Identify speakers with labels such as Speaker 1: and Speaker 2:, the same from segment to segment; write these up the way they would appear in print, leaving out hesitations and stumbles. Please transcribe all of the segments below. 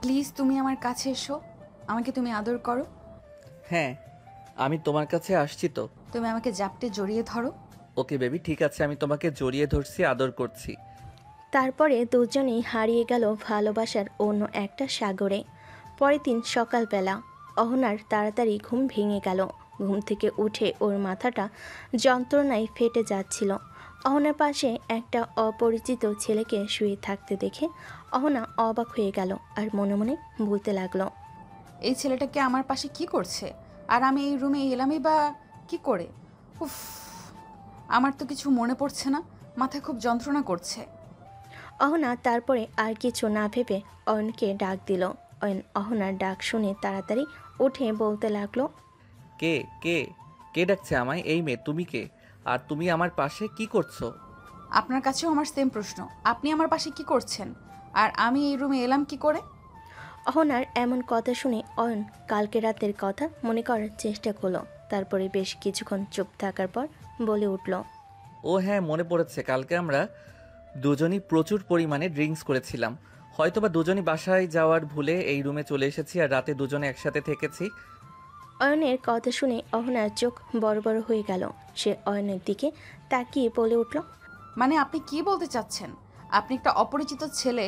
Speaker 1: Please তুমি আমার কাছে এসো, আমাকে তুমি আদর করো।
Speaker 2: হ্যাঁ, আমি তোমার কাছে আসছি তো।
Speaker 1: তুমি আমাকে জাপটে জড়িয়ে ধরো।
Speaker 2: ওকে বেবি, ঠিক আছে, আমি তোমাকে জড়িয়ে ধরছি, আদর করছি।
Speaker 3: তারপরে দুজনেই হারিয়ে গেল ভালোবাসার অন্য একটা সাগরে। পরের দিন সকালবেলা অহনার তাড়াতাড়ি ঘুম ভেঙে গেল। ঘুম থেকে উঠে ওর মাথাটা যন্ত্রণায় ফেটে যাচ্ছিল। অহনার পাশে একটা অপরিচিত ছেলেকে শুয়ে থাকতে দেখে অহনা অবাক হয়ে গেল আর মনে মনে বলতে লাগলো,
Speaker 1: এই ছেলেটাকে আমার পাশে কি করছে, আর আমি এই রুমে এলামই বা কি করে? উফ, আমার তো কিছু মনে পড়ছে না, মাথায় খুব যন্ত্রণা করছে।
Speaker 3: অহনা তারপরে আর কিছু না ভেবে অয়নকে ডাক দিল। অয়ন অহনার ডাক শুনে তাড়াতাড়ি উঠে বলতে লাগলো,
Speaker 2: কে কে কে ডাকছে আমায়? এই মেয়ে, তুমি কে? আর তুমি আমার পাশে কি করছো?
Speaker 1: আপনার কাছেও আমার সেম প্রশ্ন, আপনি আমার পাশে কি করছেন, আর আমি এই রুমে এলাম কি করে?
Speaker 3: অহনার এমন কথা শুনে অয়ন কালকে রাতের কথা মনে করার চেষ্টা করলো। তারপরে বেশ কিছুক্ষণ চুপ থাকার পর বলে উঠল,
Speaker 2: ও হ্যাঁ, মনে পড়েছে, কালকে আমরা দুজনই প্রচুর পরিমাণে ড্রিঙ্কস করেছিলাম। হয়তোবা দুজনই বাসায় যাওয়ার ভুলে এই রুমে চলে এসেছি আর রাতে দুজনে একসাথে থেকেছি।
Speaker 3: অয়নের কথা শুনে অহনার চোখ বড় বড় হয়ে গেল। সে অয়নের দিকে তাকিয়ে বলে উঠল,
Speaker 1: মানে আপনি কি বলতে চাচ্ছেন? আপনি একটা অপরিচিত ছেলে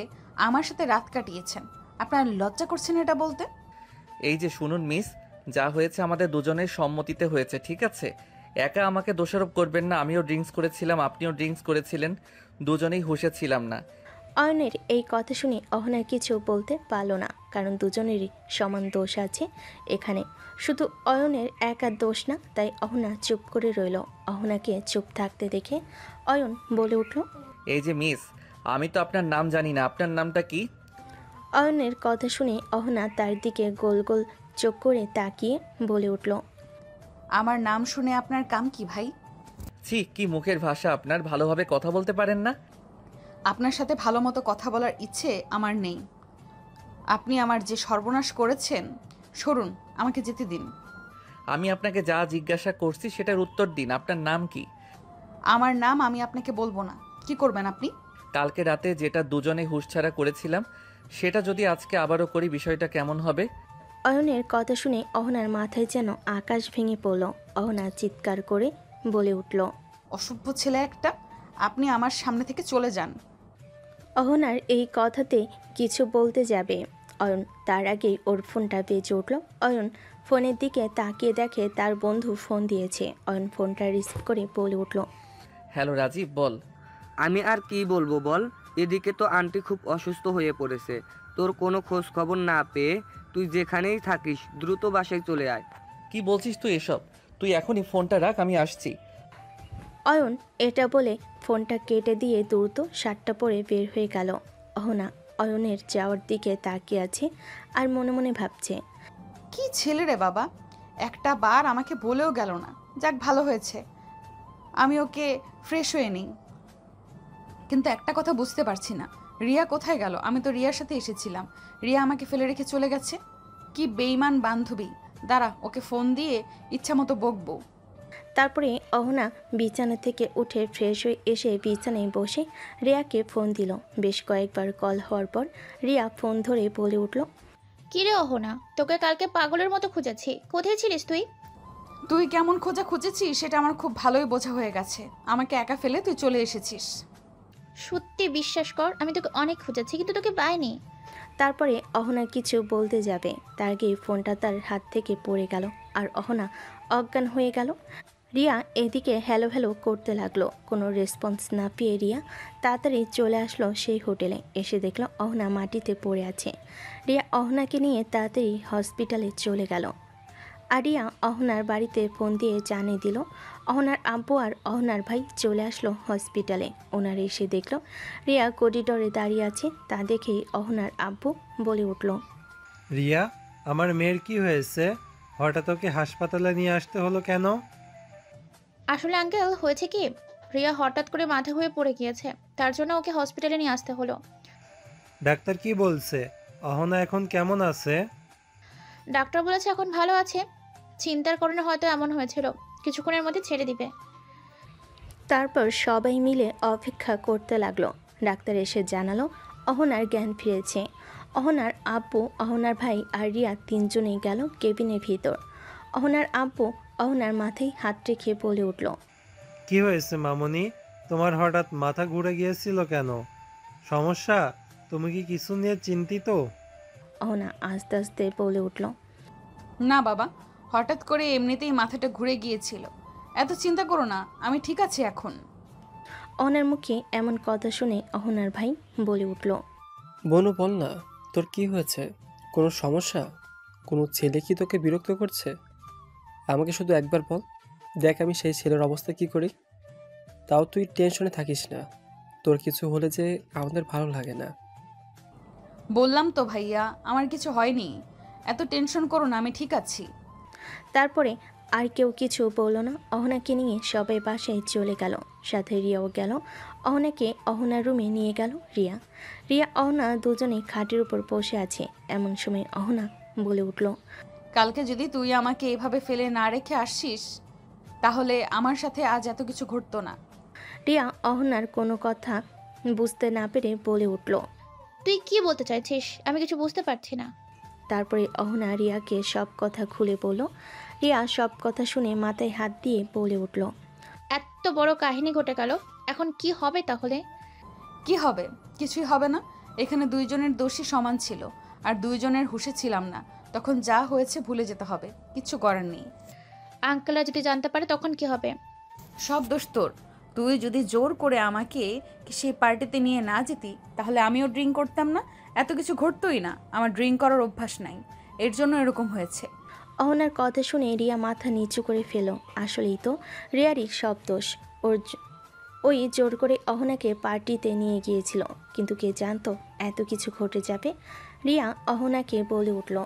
Speaker 1: আমার সাথে রাত কাটিয়েছেন, আপনার লজ্জা করছেন এটা বলতে?
Speaker 2: এই যে শুনুন মিস, যা হয়েছে আমাদের দুজনের সম্মতিতে হয়েছে, ঠিক আছে? একা আমাকে দোষারোপ করবেন না। আমিও ড্রিঙ্কস করেছিলাম, আপনিও ড্রিঙ্কস করেছিলেন, দুজনেই হুঁশে ছিলাম না।
Speaker 3: অয়নের এই কথা শুনে অহনার কিছু বলতে পারল না, কারণ দুজনেরই সমান দোষ আছে এখানে। শুধু অয়নের একার দোষ না, তাই অহনা চুপ করে রইল। অহনাকে চুপ থাকতে দেখে অয়ন বলে উঠল,
Speaker 2: এই যে মিস, আমি তো আপনার নাম জানি না, আপনার নামটা কি?
Speaker 3: অয়নের কথা শুনে অহনা তার দিকে গোল গোল চোখ করে তাকিয়ে বলে উঠল,
Speaker 1: আমার নাম শুনে আপনার কাম কি ভাই?
Speaker 2: ছি, কি মুখের ভাষা আপনার! ভালোভাবে কথা বলতে পারেন না?
Speaker 1: আপনার সাথে ভালো মতো কথা বলার ইচ্ছে আমার নেই। আপনি আমার যে সর্বনাশ করেছেন, সরুন, আমাকে যেতে দিন।
Speaker 2: আমি আপনাকে যা জিজ্ঞাসা করছি সেটার উত্তর দিন। আপনার নাম কি?
Speaker 1: আমার নাম আমি আপনাকে বলবো না। কি করবেন আপনি?
Speaker 2: কালকে রাতে যেটা দুজনে হুঁশছাড়া করেছিলাম, সেটা যদি আজকে আবারও করি, বিষয়টা কেমন হবে?
Speaker 3: অয়নের কথা শুনে অহনার মাথায় যেন আকাশ ভেঙে পড়ল। অহনা চিৎকার করে বলে উঠল,
Speaker 1: অসভ্য ছেলে একটা, আপনি আমার সামনে থেকে চলে যান।
Speaker 3: অহনার এই কথাতে কিছু বলতে যাবে অয়ন, তার আগেই ওর ফোনটা বেজে উঠল। অয়ন ফোনের দিকে তাকিয়ে দেখে তার বন্ধু ফোন দিয়েছে। অয়ন ফোনটা রিসিভ করে বলে উঠল,
Speaker 2: হ্যালো রাজীব, বল।
Speaker 4: আমি আর কি বলবো বল, এদিকে তো আন্টি খুব অসুস্থ হয়ে পড়েছে। তোর কোনো খোঁজ খবর না পেয়ে তুই যেখানেই থাকিস দ্রুত বাসায় চলে আয়।
Speaker 2: কি বলছিস তুই এসব? তুই এখনই ফোনটা রাখ, আমি আসছি।
Speaker 3: অয়ন এটা বলে ফোনটা কেটে দিয়ে দ্রুত শার্টটা পরে বের হয়ে গেল। অহনা অয়নের যাওয়ার দিকে তাকিয়ে আছে আর মনে মনে ভাবছে,
Speaker 1: কি ছেলে রে বাবা, একটা বার আমাকে বলেও গেল না। যাক, ভালো হয়েছে, আমি ওকে ফ্রেশ হয়ে নিই। কিন্তু একটা কথা বুঝতে পারছি না, রিয়া কোথায় গেল? আমি তো রিয়ার সাথে এসেছিলাম, রিয়া আমাকে ফেলে রেখে চলে গেছে। কি বেইমান বান্ধবী! দাঁড়া, ওকে ফোন দিয়ে ইচ্ছা মতো বকবো।
Speaker 3: তারপরে অহনা বিছানা থেকে উঠে ফ্রেশ হয়ে এসে বিছানায় বসে রিয়াকে ফোন দিল। বেশ কয়েকবার কল হওয়ার পর রিয়া ফোন ধরে বলে উঠল,
Speaker 5: কিরে অহনা, তোকে কালকে পাগলের মতো খুঁজেছি, কোথায় ছিলিস তুই?
Speaker 1: তুই কেমন খোঁজা খুঁজেছিস সেটা আমার খুব ভালোই বোঝা হয়ে গেছে। আমাকে একা ফেলে তুই চলে এসেছিস।
Speaker 5: সত্যি বিশ্বাস কর, আমি তোকে অনেক খুঁজেছি কিন্তু তোকে পাইনি।
Speaker 3: তারপরে অহনা কিছু বলতে যাবে, তার আগে ফোনটা তার হাত থেকে পড়ে গেল আর অহনা অজ্ঞান হয়ে গেল। রিয়া এদিকে হ্যালো হ্যালো করতে লাগলো। কোনো রেসপন্স না পেয়ে রিয়া তাড়াতাড়ি চলে আসলো সেই হোটেলে। এসে দেখলো অহনা মাটিতে পড়ে আছে। রিয়া অহনাকে নিয়ে তাড়াতাড়ি হসপিটালে চলে গেল। আর রিয়া অহনার বাড়িতে ফোন দিয়ে জানিয়ে দিল অহনার আব্বু আর অহনার ভাই চলে আসলো হসপিটালে। ওনারা এসে দেখলো রিয়া করিডোরে দাঁড়িয়ে আছে। তা দেখেই অহনার আব্বু বলে উঠল,
Speaker 6: রিয়া, আমার মেয়ের কি হয়েছে? হঠাৎ ওকে হাসপাতালে নিয়ে আসতে হলো কেন?
Speaker 5: আসলে আঙ্কেল, হয়েছে কি, রিয়া হঠাৎ করে মাথা হয়ে পড়ে গিয়েছে, তার জন্য ওকে হসপিটালে নিয়ে আসতে হলো।
Speaker 6: ডাক্তার কি বলছে? অহনা এখন কেমন আছে?
Speaker 5: ডাক্তার বলেছে এখন ভালো আছে, চিন্তার কারণে হয়তো এমন হয়েছিল, কিছুক্ষণের মধ্যে ছেড়ে দিবে।
Speaker 3: তারপর সবাই মিলে অপেক্ষা করতে লাগলো। ডাক্তার এসে জানালো অহনার জ্ঞান ফিরেছে। অহনার আব্বু, অহনার ভাই আর রিয়া তিনজনেই গেল কেবিনের ভিতর। অহনার আব্বু অহনার মাথায় হাত রেখে বলে উঠল,
Speaker 6: কি হয়েছে মামনি? তোমার হঠাৎ মাথা ঘুরে গিয়েছিল কেন? সমস্যা? তুমি কি কিছু নিয়ে চিন্তিত?
Speaker 3: অহনা আস্তে আস্তে বলে উঠল,
Speaker 1: না বাবা, হঠাৎ করে এমনিতেই মাথাটা ঘুরে গিয়েছিল। এত চিন্তা করো না, আমি ঠিক আছি এখন।
Speaker 3: অহনার মুখে এমন কথা শুনে অহনার ভাই বলে উঠল,
Speaker 7: বনু বল না, তোর কি হয়েছে? কোনো সমস্যা? কোনো ছেলে কি তোকে বিরক্ত করছে? আমাকে শুধু একবার বল, দেখ আমি সেই ছেলের অবস্থা কি করি। তাও তুই টেনশনে থাকিস না, তোর কিছু হলে যে আমাদের ভালো লাগে না।
Speaker 1: বললাম তো ভাইয়া, আমার কিছু হয়নি। এত টেনশন করো না, আমি ঠিক আছি।
Speaker 3: তারপরে আর কেউ কিছু বলল না। অহনাকে নিয়ে সবাই বাসায় চলে গেল, সাথে রিয়াও গেল। অহনাকে অহনার রুমে নিয়ে গেল রিয়া। রিয়া অহনা দুজনেই খাটের উপর বসে আছে। এমন সময় অহনা বলে উঠল,
Speaker 1: কালকে যদি তুই আমাকে এভাবে ফেলে না রেখে আসছিস, তাহলে আমার সাথে আজ এত কিছু ঘটতো না।
Speaker 3: রিয়া অহনার কোনো কথা বুঝতে না পেরে বলে উঠল।
Speaker 5: তুই কি বলতে চাইছিস? আমি কিছু বুঝতে পারছি না।
Speaker 3: তারপরে অহনা রিয়াকে সব কথা খুলে বলল। রিয়া সব কথা শুনে মাথায় হাত দিয়ে বলে উঠল,
Speaker 5: এত বড় কাহিনী ঘটে গেল, এখন কি হবে তাহলে?
Speaker 1: কি হবে? কিছুই হবে না। এখানে দুইজনের দোষী সমান ছিল, আর দুইজনের হুঁশে ছিলাম না। তখন যা হয়েছে ভুলে যেতে হবে, কিচ্ছু করার নেই।
Speaker 5: আঙ্কেলরা যদি জানতে পারে তখন কি হবে?
Speaker 1: সব দোষ তোর। তুই যদি জোর করে আমাকে সেই পার্টিতে নিয়ে না যেতি, তাহলে আমিও ড্রিঙ্ক করতাম না, এত কিছু ঘটতোই না। আমার ড্রিঙ্ক করার অভ্যাস নাই, এর জন্য এরকম হয়েছে।
Speaker 3: অহনার কথা শুনে রিয়া মাথা নিচু করে ফেল। আসলেই তো রিয়ারই সব দোষ। ওই জোর করে অহনাকে পার্টিতে নিয়ে গিয়েছিল, কিন্তু কে জানতো এত কিছু ঘটে যাবে। রিয়া অহনাকে বলে উঠল,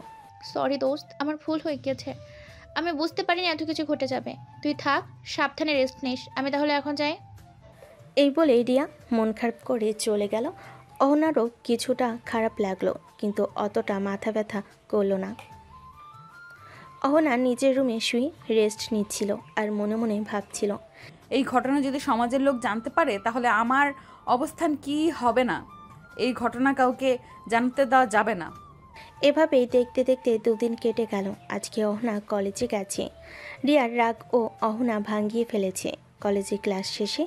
Speaker 5: সরি দোস্ত, আমার ভুল হয়ে গেছে। আমি বুঝতে পারিনি এত কিছু ঘটে যাবে। তুই থাক, সাবধানে রেস্ট নিস। আমি তাহলে এখন যাই।
Speaker 3: এই বলে রিয়া মন খারাপ করে চলে গেল। অহনারও কিছুটা খারাপ লাগলো, কিন্তু অতটা মাথা ব্যথা করলো না। অহনা নিজের রুমে শুয়ে রেস্ট নিচ্ছিল আর মনে মনে ভাবছিল,
Speaker 1: এই ঘটনা যদি সমাজের লোক জানতে পারে, তাহলে আমার অবস্থান কি হবে না। এই ঘটনা কাউকে জানতে দেওয়া যাবে না।
Speaker 3: এভাবেই দেখতে দেখতে দুদিন কেটে গেল। আজকে অহনা কলেজে গেছে। রিয়ার রাগ ও অহনা ভাঙিয়ে ফেলেছে। কলেজে ক্লাস শেষে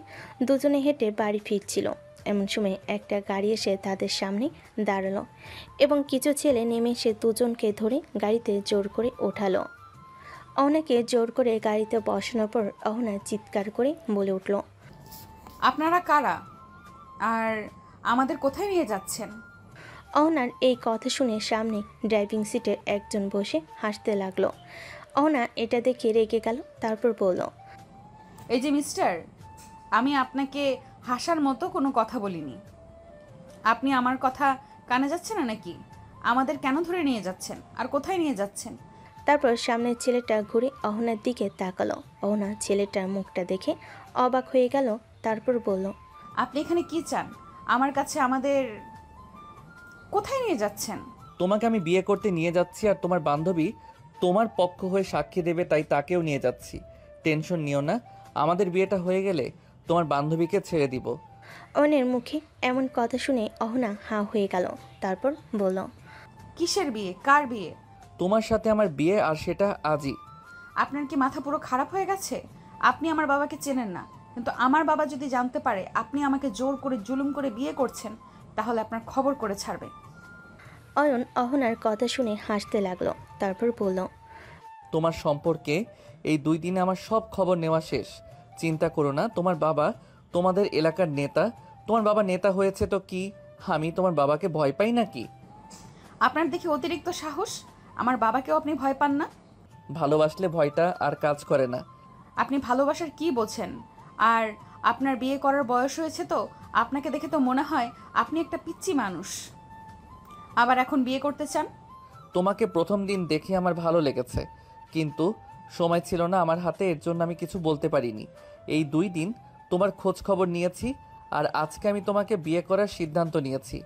Speaker 3: দুজনে হেঁটে বাড়ি ফিরছিল। এমন সময় একটা গাড়ি এসে তাদের সামনে দাঁড়ালো এবং কিছু ছেলে নেমে এসে দুজনকে ধরে গাড়িতে জোর করে ওঠালো। অহনাকে জোর করে গাড়িতে বসানোর পর অহনা চিৎকার করে বলে উঠল,
Speaker 1: আপনারা কারা? আর আমাদের কোথায় নিয়ে যাচ্ছেন?
Speaker 3: অহনার এই কথা শুনে সামনে ড্রাইভিং সিটে একজন বসে হাসতে লাগলো। অহনা এটা দেখে রেগে গেল, তারপর বলল,
Speaker 1: এই যে মিস্টার, আমি আপনাকে হাসার মতো কোনো কথা বলিনি। আপনি আমার কথা কানে যাচ্ছে না নাকি? আমাদের কেন ধরে নিয়ে যাচ্ছেন, আর কোথায় নিয়ে যাচ্ছেন?
Speaker 3: তারপর সামনের ছেলেটা ঘুরে অহনার দিকে তাকালো। অহনা ছেলেটার মুখটা দেখে অবাক হয়ে গেল, তারপর বলল,
Speaker 1: আপনি এখানে কি চান? আমার কাছে আমাদের কোথায় নিয়ে যাচ্ছেন?
Speaker 2: তোমাকে আমি বিয়ে করতে নিয়ে যাচ্ছি, আর তোমার বান্ধবী তোমার পক্ষ হয়ে সাক্ষী দেবে, তাই তাকেও নিয়ে যাচ্ছি। টেনশন নিও না, আমাদের বিয়েটা হয়ে গেলে তোমার বান্ধবীকে ছেড়ে দিব।
Speaker 3: অহনের মুখে এমন কথা শুনে অহনা হাঁ হয়ে গেল, তারপর বলল,
Speaker 1: কিসের বিয়ে? কার বিয়ে?
Speaker 2: তোমার সাথে আমার বিয়ে, আর সেটা আজই।
Speaker 1: আপনার কি মাথা পুরো খারাপ হয়ে গেছে? আপনি আমার বাবাকে চেনেন না, কিন্তু আমার বাবা যদি জানতে পারে আপনি আমাকে জোর করে জুলুম করে বিয়ে করছেন, তাহলে আপনার খবর করে ছাড়বে।
Speaker 3: অয়ন অহনার কথা শুনে হাসতে লাগলো, তারপর বলল,
Speaker 2: তোমার সম্পর্কে এই 2 দিনে আমার সব খবর নেওয়া শেষ। চিন্তা করো না, তোমার বাবা তোমাদের এলাকার নেতা। তোমার বাবা নেতা হয়েছে তো কি আমি তোমার বাবাকে ভয় পাই নাকি?
Speaker 1: আপনার দেখি অতিরিক্ত সাহস। আমার বাবাকেও আপনি ভয় পান না?
Speaker 2: ভালোবাসলে ভয়টা আর কাজ করে না।
Speaker 1: আপনি ভালোবাসার কি বোঝেন? আর আপনার বিয়ে করার বয়স হয়েছে তো? আপনাকে দেখে তো মনে হয় আপনি একটা পিচ্চি মানুষ, আবার এখন বিয়ে করতে চান?
Speaker 2: তোমাকে প্রথম দিন দেখে আমার ভালো লেগেছে, কিন্তু সময় ছিল না আমার হাতে, এর জন্য আমি কিছু বলতে পারিনি। এই 2 দিন তোমার খোঁজ খবর নিয়েছি, আর আজকে আমি তোমাকে বিয়ে করার সিদ্ধান্ত নিয়েছি।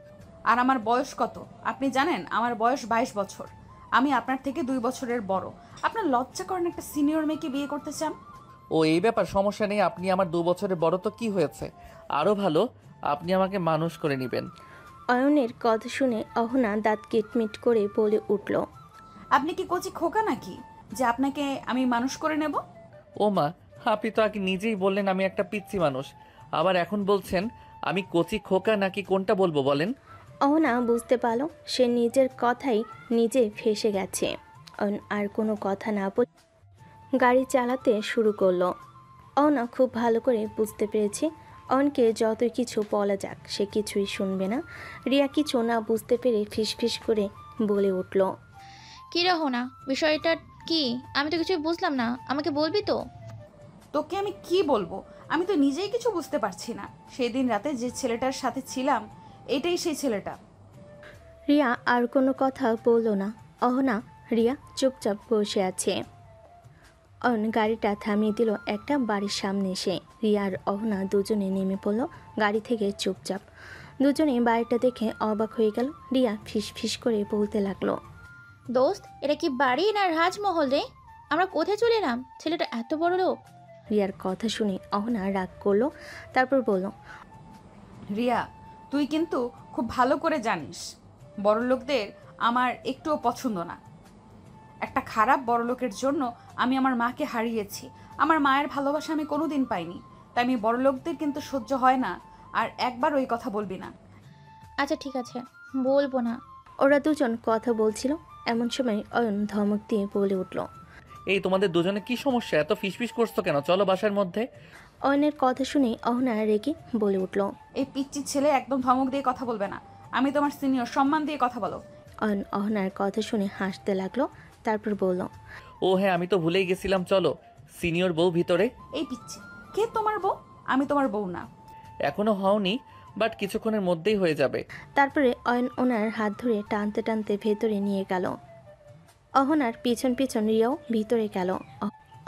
Speaker 1: আর আমার বয়স কত আপনি জানেন? আমার বয়স 22 বছর। আমি আপনার থেকে 2 বছরের বড়। আপনার লজ্জা করেন একটা সিনিয়র মেয়েকে বিয়ে করতে চান?
Speaker 2: ও এই ব্যাপার, সমস্যা নেই। আপনি আমার 2 বছরের বড় তো কি হয়েছে, আরও ভালো, আপনি আমাকে মানুষ করে নেবেন।
Speaker 3: অয়নের কথা শুনে অহনা দাঁত কিটমিট করে বলে উঠল,
Speaker 1: আপনি কি কচি খোকা নাকি যে আপনাকে আমি মানুষ করে নেব?
Speaker 2: ও মা, আপনি তো আগে নিজেই বললেন আমি একটা পিচ্চি মানুষ, আবার এখন বলছেন আমি কচি খোকা নাকি কোনটা বলবো বলেন?
Speaker 3: অহনা বুঝতে পারল সে নিজের কথাই নিজে ফেঁসে গেছে। অয়ন আর কোনো কথা না বলে গাড়ি চালাতে শুরু করলো। অহনা খুব ভালো করে বুঝতে পেরেছে অয়নকে যতই কিছু বলা যাক সে কিছুই শুনবে না। রিয়া কিছু না বুঝতে পেরে ফিসফিস করে বলে উঠল,
Speaker 5: কি রহনা, বিষয়টা কি? আমি তো কিছুই বুঝলাম না, আমাকে বলবি তো?
Speaker 1: তোকে আমি কি বলবো, আমি তো নিজেই কিছু বুঝতে পারছি না। সেই দিন রাতে যে ছেলেটার সাথে ছিলাম, এটাই সেই ছেলেটা।
Speaker 3: রিয়া আর কোনো কথা বলল না। অহনা রিয়া চুপচাপ বসে আছে। অয়ন গাড়িটা থামিয়ে দিল একটা বাড়ির সামনে এসে। রিয়া আর অহনা দুজনে নেমে পড়ল গাড়ি থেকে চুপচাপ। দুজনে বাড়িটা দেখে অবাক হয়ে গেল। রিয়া ফিস করে বলতে লাগলো,
Speaker 5: দোস্ত, এটা কি বাড়ি না রাজমহল রে? আমরা কোথায় চলে এলাম? ছেলেটা এত বড় লোক।
Speaker 3: রিয়ার কথা শুনে অহনা রাগ করলো, তারপর বলল,
Speaker 1: রিয়া, তুই কিন্তু খুব ভালো করে জানিস বড়লোকদের আমার একটুও পছন্দ না। একটা খারাপ বড়লোকের জন্য আমি আমার মাকে হারিয়েছি। আমার মায়ের ভালোবাসা আমি কোনোদিন পাইনি, তাই আমি বড়লোকদের কিন্তু সহ্য হয় না। আর একবার ওই কথা বলবি না।
Speaker 5: আচ্ছা ঠিক আছে, বলবো না।
Speaker 3: ওরা দুজন কথা বলছিল, এমন সময় অয়ন ধমক দিয়ে বলে উঠল।
Speaker 2: এই তোমাদের দুজনে কি সমস্যা? এত ফিসফিস করছো কেন? চলো বাসার মধ্যে।
Speaker 3: অয়নের কথা শুনে অহনা রেগে বলে উঠল।
Speaker 1: এই পিচ্চি ছেলে একদম ধমক দিয়ে কথা বলবে না। আমি তোমার সিনিয়র, সম্মান দিয়ে কথা বলো।
Speaker 3: অয়ন অহনার কথা শুনে হাসতে লাগলো, তারপর বলল,
Speaker 2: ও হ্যাঁ, আমি তো ভুলেই গেছিলাম, চলো। সিনিয়র বউ ভিতরে।
Speaker 1: এই পিচ্চি, কে তোমার বউ? আমি তোমার বউ না।
Speaker 2: এখনো হওনি, বাট কিছুক্ষণের মধ্যেই হয়ে যাবে।
Speaker 3: তারপরে অয়ন ওনার হাত ধরে টানতে টানতে ভেতরে নিয়ে গেল। অহনার পিছন পিছন রিয়াও ভিতরে গেল।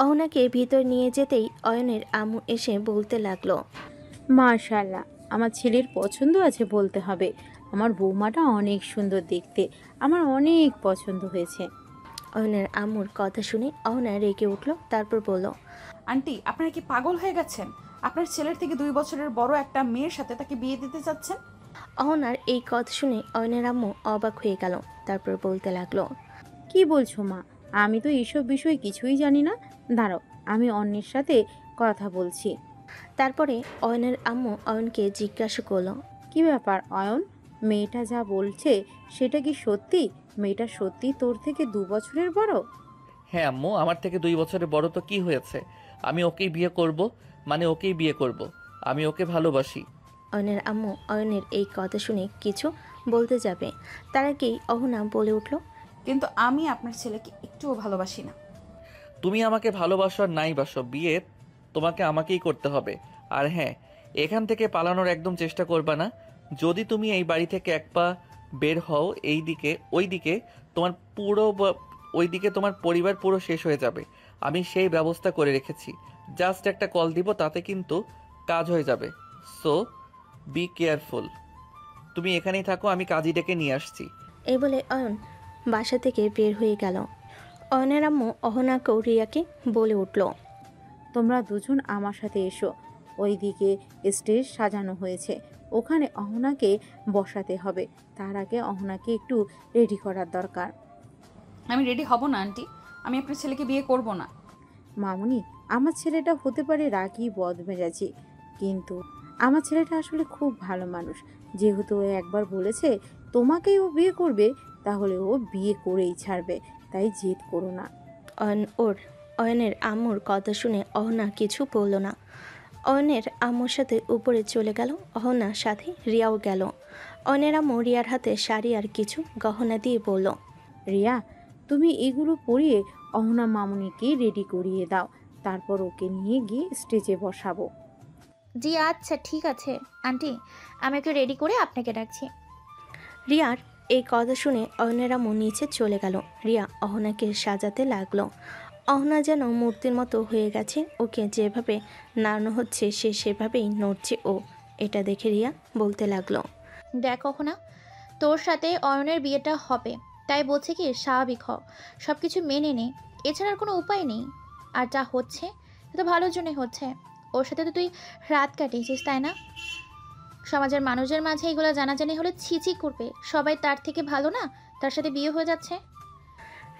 Speaker 3: অহনাকে ভিতর নিয়ে যেতেই অয়নের আম্মু এসে বলতে লাগলো,
Speaker 8: মাশাআল্লাহ, আমার ছেলের পছন্দ আছে বলতে হবে। আমার বৌমাটা অনেক সুন্দর দেখতে, আমার অনেক পছন্দ হয়েছে।
Speaker 3: অয়নের আম্মুর কথা শুনে অহনা রেগে উঠল, তারপর বলল,
Speaker 1: আন্টি, আপনারা কি পাগল হয়ে গেছেন? আপনার ছেলের থেকে 2 বছরের বড় একটা মেয়ের সাথে তাকে বিয়ে দিতে চাচ্ছেন?
Speaker 3: অহনার এই কথা শুনে অয়নের আম্মু অবাক হয়ে গেল, তারপর বলতে লাগলো,
Speaker 8: কি বলছো মা? আমি তো এইসব বিষয় কিছুই জানি না। দাঁড়াও, আমি অন্যের সাথে কথা বলছি।
Speaker 3: তারপরে অয়নের আম্মু অয়নকে জিজ্ঞাসা করলো,
Speaker 8: কি ব্যাপার অয়ন, মেয়েটা যা বলছে সেটা কি সত্যি? মেয়েটা সত্যি তোর থেকে 2 বছরের বড়?
Speaker 2: হ্যাঁ আম্মু, আমার থেকে 2 বছরের বড় তো কি হয়েছে? আমি ওকেই বিয়ে করব, মানে ওকেই বিয়ে করব। আমি ওকে ভালোবাসি।
Speaker 3: অয়নের আম্মু অয়নের এই কথা শুনে কিছু বলতে যাবে, তার আগেই অহনা বলে উঠল,
Speaker 1: কিন্তু আমি আপনার ছেলেকে একটুও ভালোবাসি না।
Speaker 2: তুমি আমাকে ভালোবাসো আর নাই বাসো, বিয়ে তোমাকে আমাকেই করতে হবে। আর হ্যাঁ, এখান থেকে পালানোর একদম চেষ্টা করবা না। যদি তুমি এই বাড়ি থেকে এক পা বের হও ওইদিকে তোমার ওইদিকে তোমার পরিবার পুরো শেষ হয়ে যাবে। আমি সেই ব্যবস্থা করে রেখেছি। জাস্ট একটা কল দিব, তাতে কিন্তু কাজ হয়ে যাবে। So be careful. তুমি এখানেই থাকো, আমি কাজী ডেকে নিয়ে আসছি।
Speaker 3: এই বলে অয়ন বাসা থেকে বের হয়ে গেল। অয়নের আম্মু অহনাকেও রিয়াকে বলে উঠল,
Speaker 8: তোমরা দুজন আমার সাথে এসো। ওইদিকে স্টেজ সাজানো হয়েছে, ওখানে অহনাকে বসাতে হবে। তার আগে অহনাকে একটু রেডি করার দরকার।
Speaker 1: আমি রেডি হব না আন্টি, আমি আপনার ছেলেকে বিয়ে করব না।
Speaker 8: মামুনি, আমার ছেলেটা হতে পারে রাগী বদমেজাজি, কিন্তু আমার ছেলেটা আসলে খুব ভালো মানুষ। যেহেতু ও একবার বলেছে তোমাকেই ও বিয়ে করবে, তাহলে ও বিয়ে করেই ছাড়বে। তাই জেদ করো না।
Speaker 3: অয়নের আম্মুর কথা শুনে অহনা কিছু বলল না। অয়নের আম্মুর সাথে উপরে চলে গেল, অহনার সাথে রিয়াও গেল। অয়নের আম্মু রিয়ার হাতে শাড়ি আর কিছু গহনা দিয়ে বলল,
Speaker 8: রিয়া, তুমি এগুলো পরিয়ে অহনা মামুনিকে রেডি করিয়ে দাও, তারপর ওকে নিয়ে গিয়ে স্টেজে বসাবো।
Speaker 5: জি আচ্ছা ঠিক আছে আন্টি, আমি ওকে রেডি করে আপনাকে ডাকছি।
Speaker 3: রিয়ার এই কথা শুনে অয়নের আম্মু নিচে চলে গেল। রিয়া অহনাকে সাজাতে লাগলো। অহনা যেন মূর্তির মতো হয়ে গেছে, ওকে যেভাবে নাড়ানো হচ্ছে সে সেভাবেই নড়ছে ও। এটা দেখে রিয়া বলতে লাগলো,
Speaker 5: দেখ কখনো তোর সাথে অয়নের বিয়েটা হবে, তাই বলছে কি স্বাভাবিক হ, সব কিছু মেনে নে, এছাড়া আর কোনো উপায় নেই। আর যা হচ্ছে এটা তো ভালোর জন্যই হচ্ছে। ওর সাথে তো তুই রাত কাটিয়েছিস, তাই না? সমাজের মানুষের মাঝে এগুলো জানাজানি হলে ছিচি করবে, সবাই তার থেকে ভালো না, তার সাথে বিয়ে হয়ে যাচ্ছে।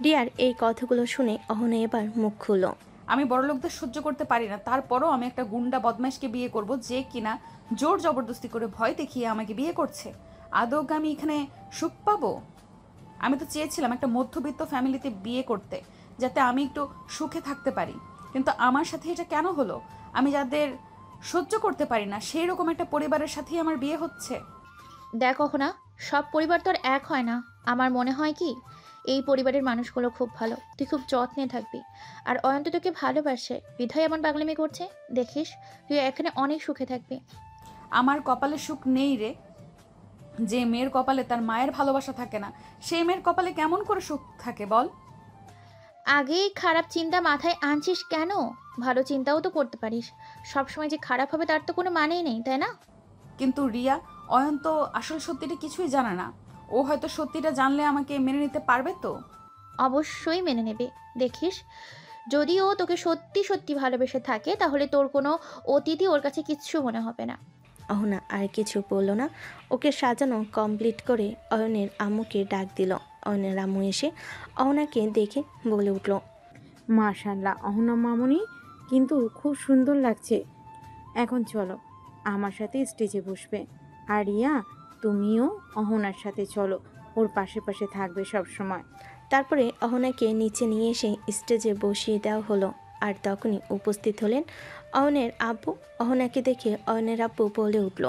Speaker 3: রিয়ার এই কথাগুলো শুনে অহনা এবার মুখ খুলল।
Speaker 1: আমি বড়লোকদের সহ্য করতে পারি না, তারপরও আমি একটা গুন্ডা বদমাইশকে বিয়ে করব যে কিনা জোর জবরদস্তি করে ভয় দেখিয়ে আমাকে বিয়ে করছে। আদৌ আমি এখানে সুখ পাবো? আমি তো চেয়েছিলাম একটা মধ্যবিত্ত ফ্যামিলিতে বিয়ে করতে, যাতে আমি একটু সুখে থাকতে পারি, কিন্তু আমার সাথে এটা কেন হলো? আমি যাদের সহ্য করতে পারি না সেই রকম একটা পরিবারের সাথেই আমার বিয়ে হচ্ছে।
Speaker 5: দেখো না, সব পরিবার তো আর এক হয় না। আমার মনে হয় কি, এই পরিবারের মানুষগুলো খুব ভালো, তুই খুব যত্নে থাকবি। আর অয়ন্ত তোকে ভালোবাসে বিধায় এমন পাগলামি করছে, দেখিস তুই এখানে অনেক সুখে থাকবি।
Speaker 1: আমার কপালে সুখ নেই রে। যে মেয়ের কপালে তার মায়ের ভালোবাসা থাকে না, সেই মেয়ের কপালে কেমন করে সুখ থাকে বল?
Speaker 5: আগেই খারাপ চিন্তা মাথায় আনছিস কেন? ভালো চিন্তাও তো করতে পারিস। সবসময় যে খারাপ হবে তার তো কোনো মানেই নেই, তাই না?
Speaker 1: কিন্তু রিয়া, অয়ন তো আসল সত্যিটা কিছুই জানে না। ও হয়তো সত্যিটা জানলে আমাকে মেনে নিতে পারবে তো?
Speaker 5: অবশ্যই মেনে নেবে। দেখিস, যদি ও তোকে সত্যি সত্যি ভালোবেসে থাকে তাহলে তোর কোনো অতীতই ওর কাছে কিচ্ছু মনে হবে না।
Speaker 3: অহনা আর কিছু বলল না। ওকে সাজানো কমপ্লিট করে অয়নের আম্মুকে ডাক দিল। অয়নের আম্মু এসে অহনাকে দেখে বলে উঠল,
Speaker 8: মাশাআল্লাহ অহনা মামুনি, কিন্তু খুব সুন্দর লাগছে। এখন চলো আমার সাথে স্টেজে বসবে। আর রিয়া, তুমিও অহনার সাথে চলো, ওর পাশে পাশে থাকবে সব সময়।
Speaker 3: তারপরে অহনাকে নিচে নিয়ে এসে স্টেজে বসিয়ে দেওয়া হলো। আর তখনই উপস্থিত হলেন অয়নের আব্বু। অহনাকে দেখে অয়নের আব্বু বলে উঠল,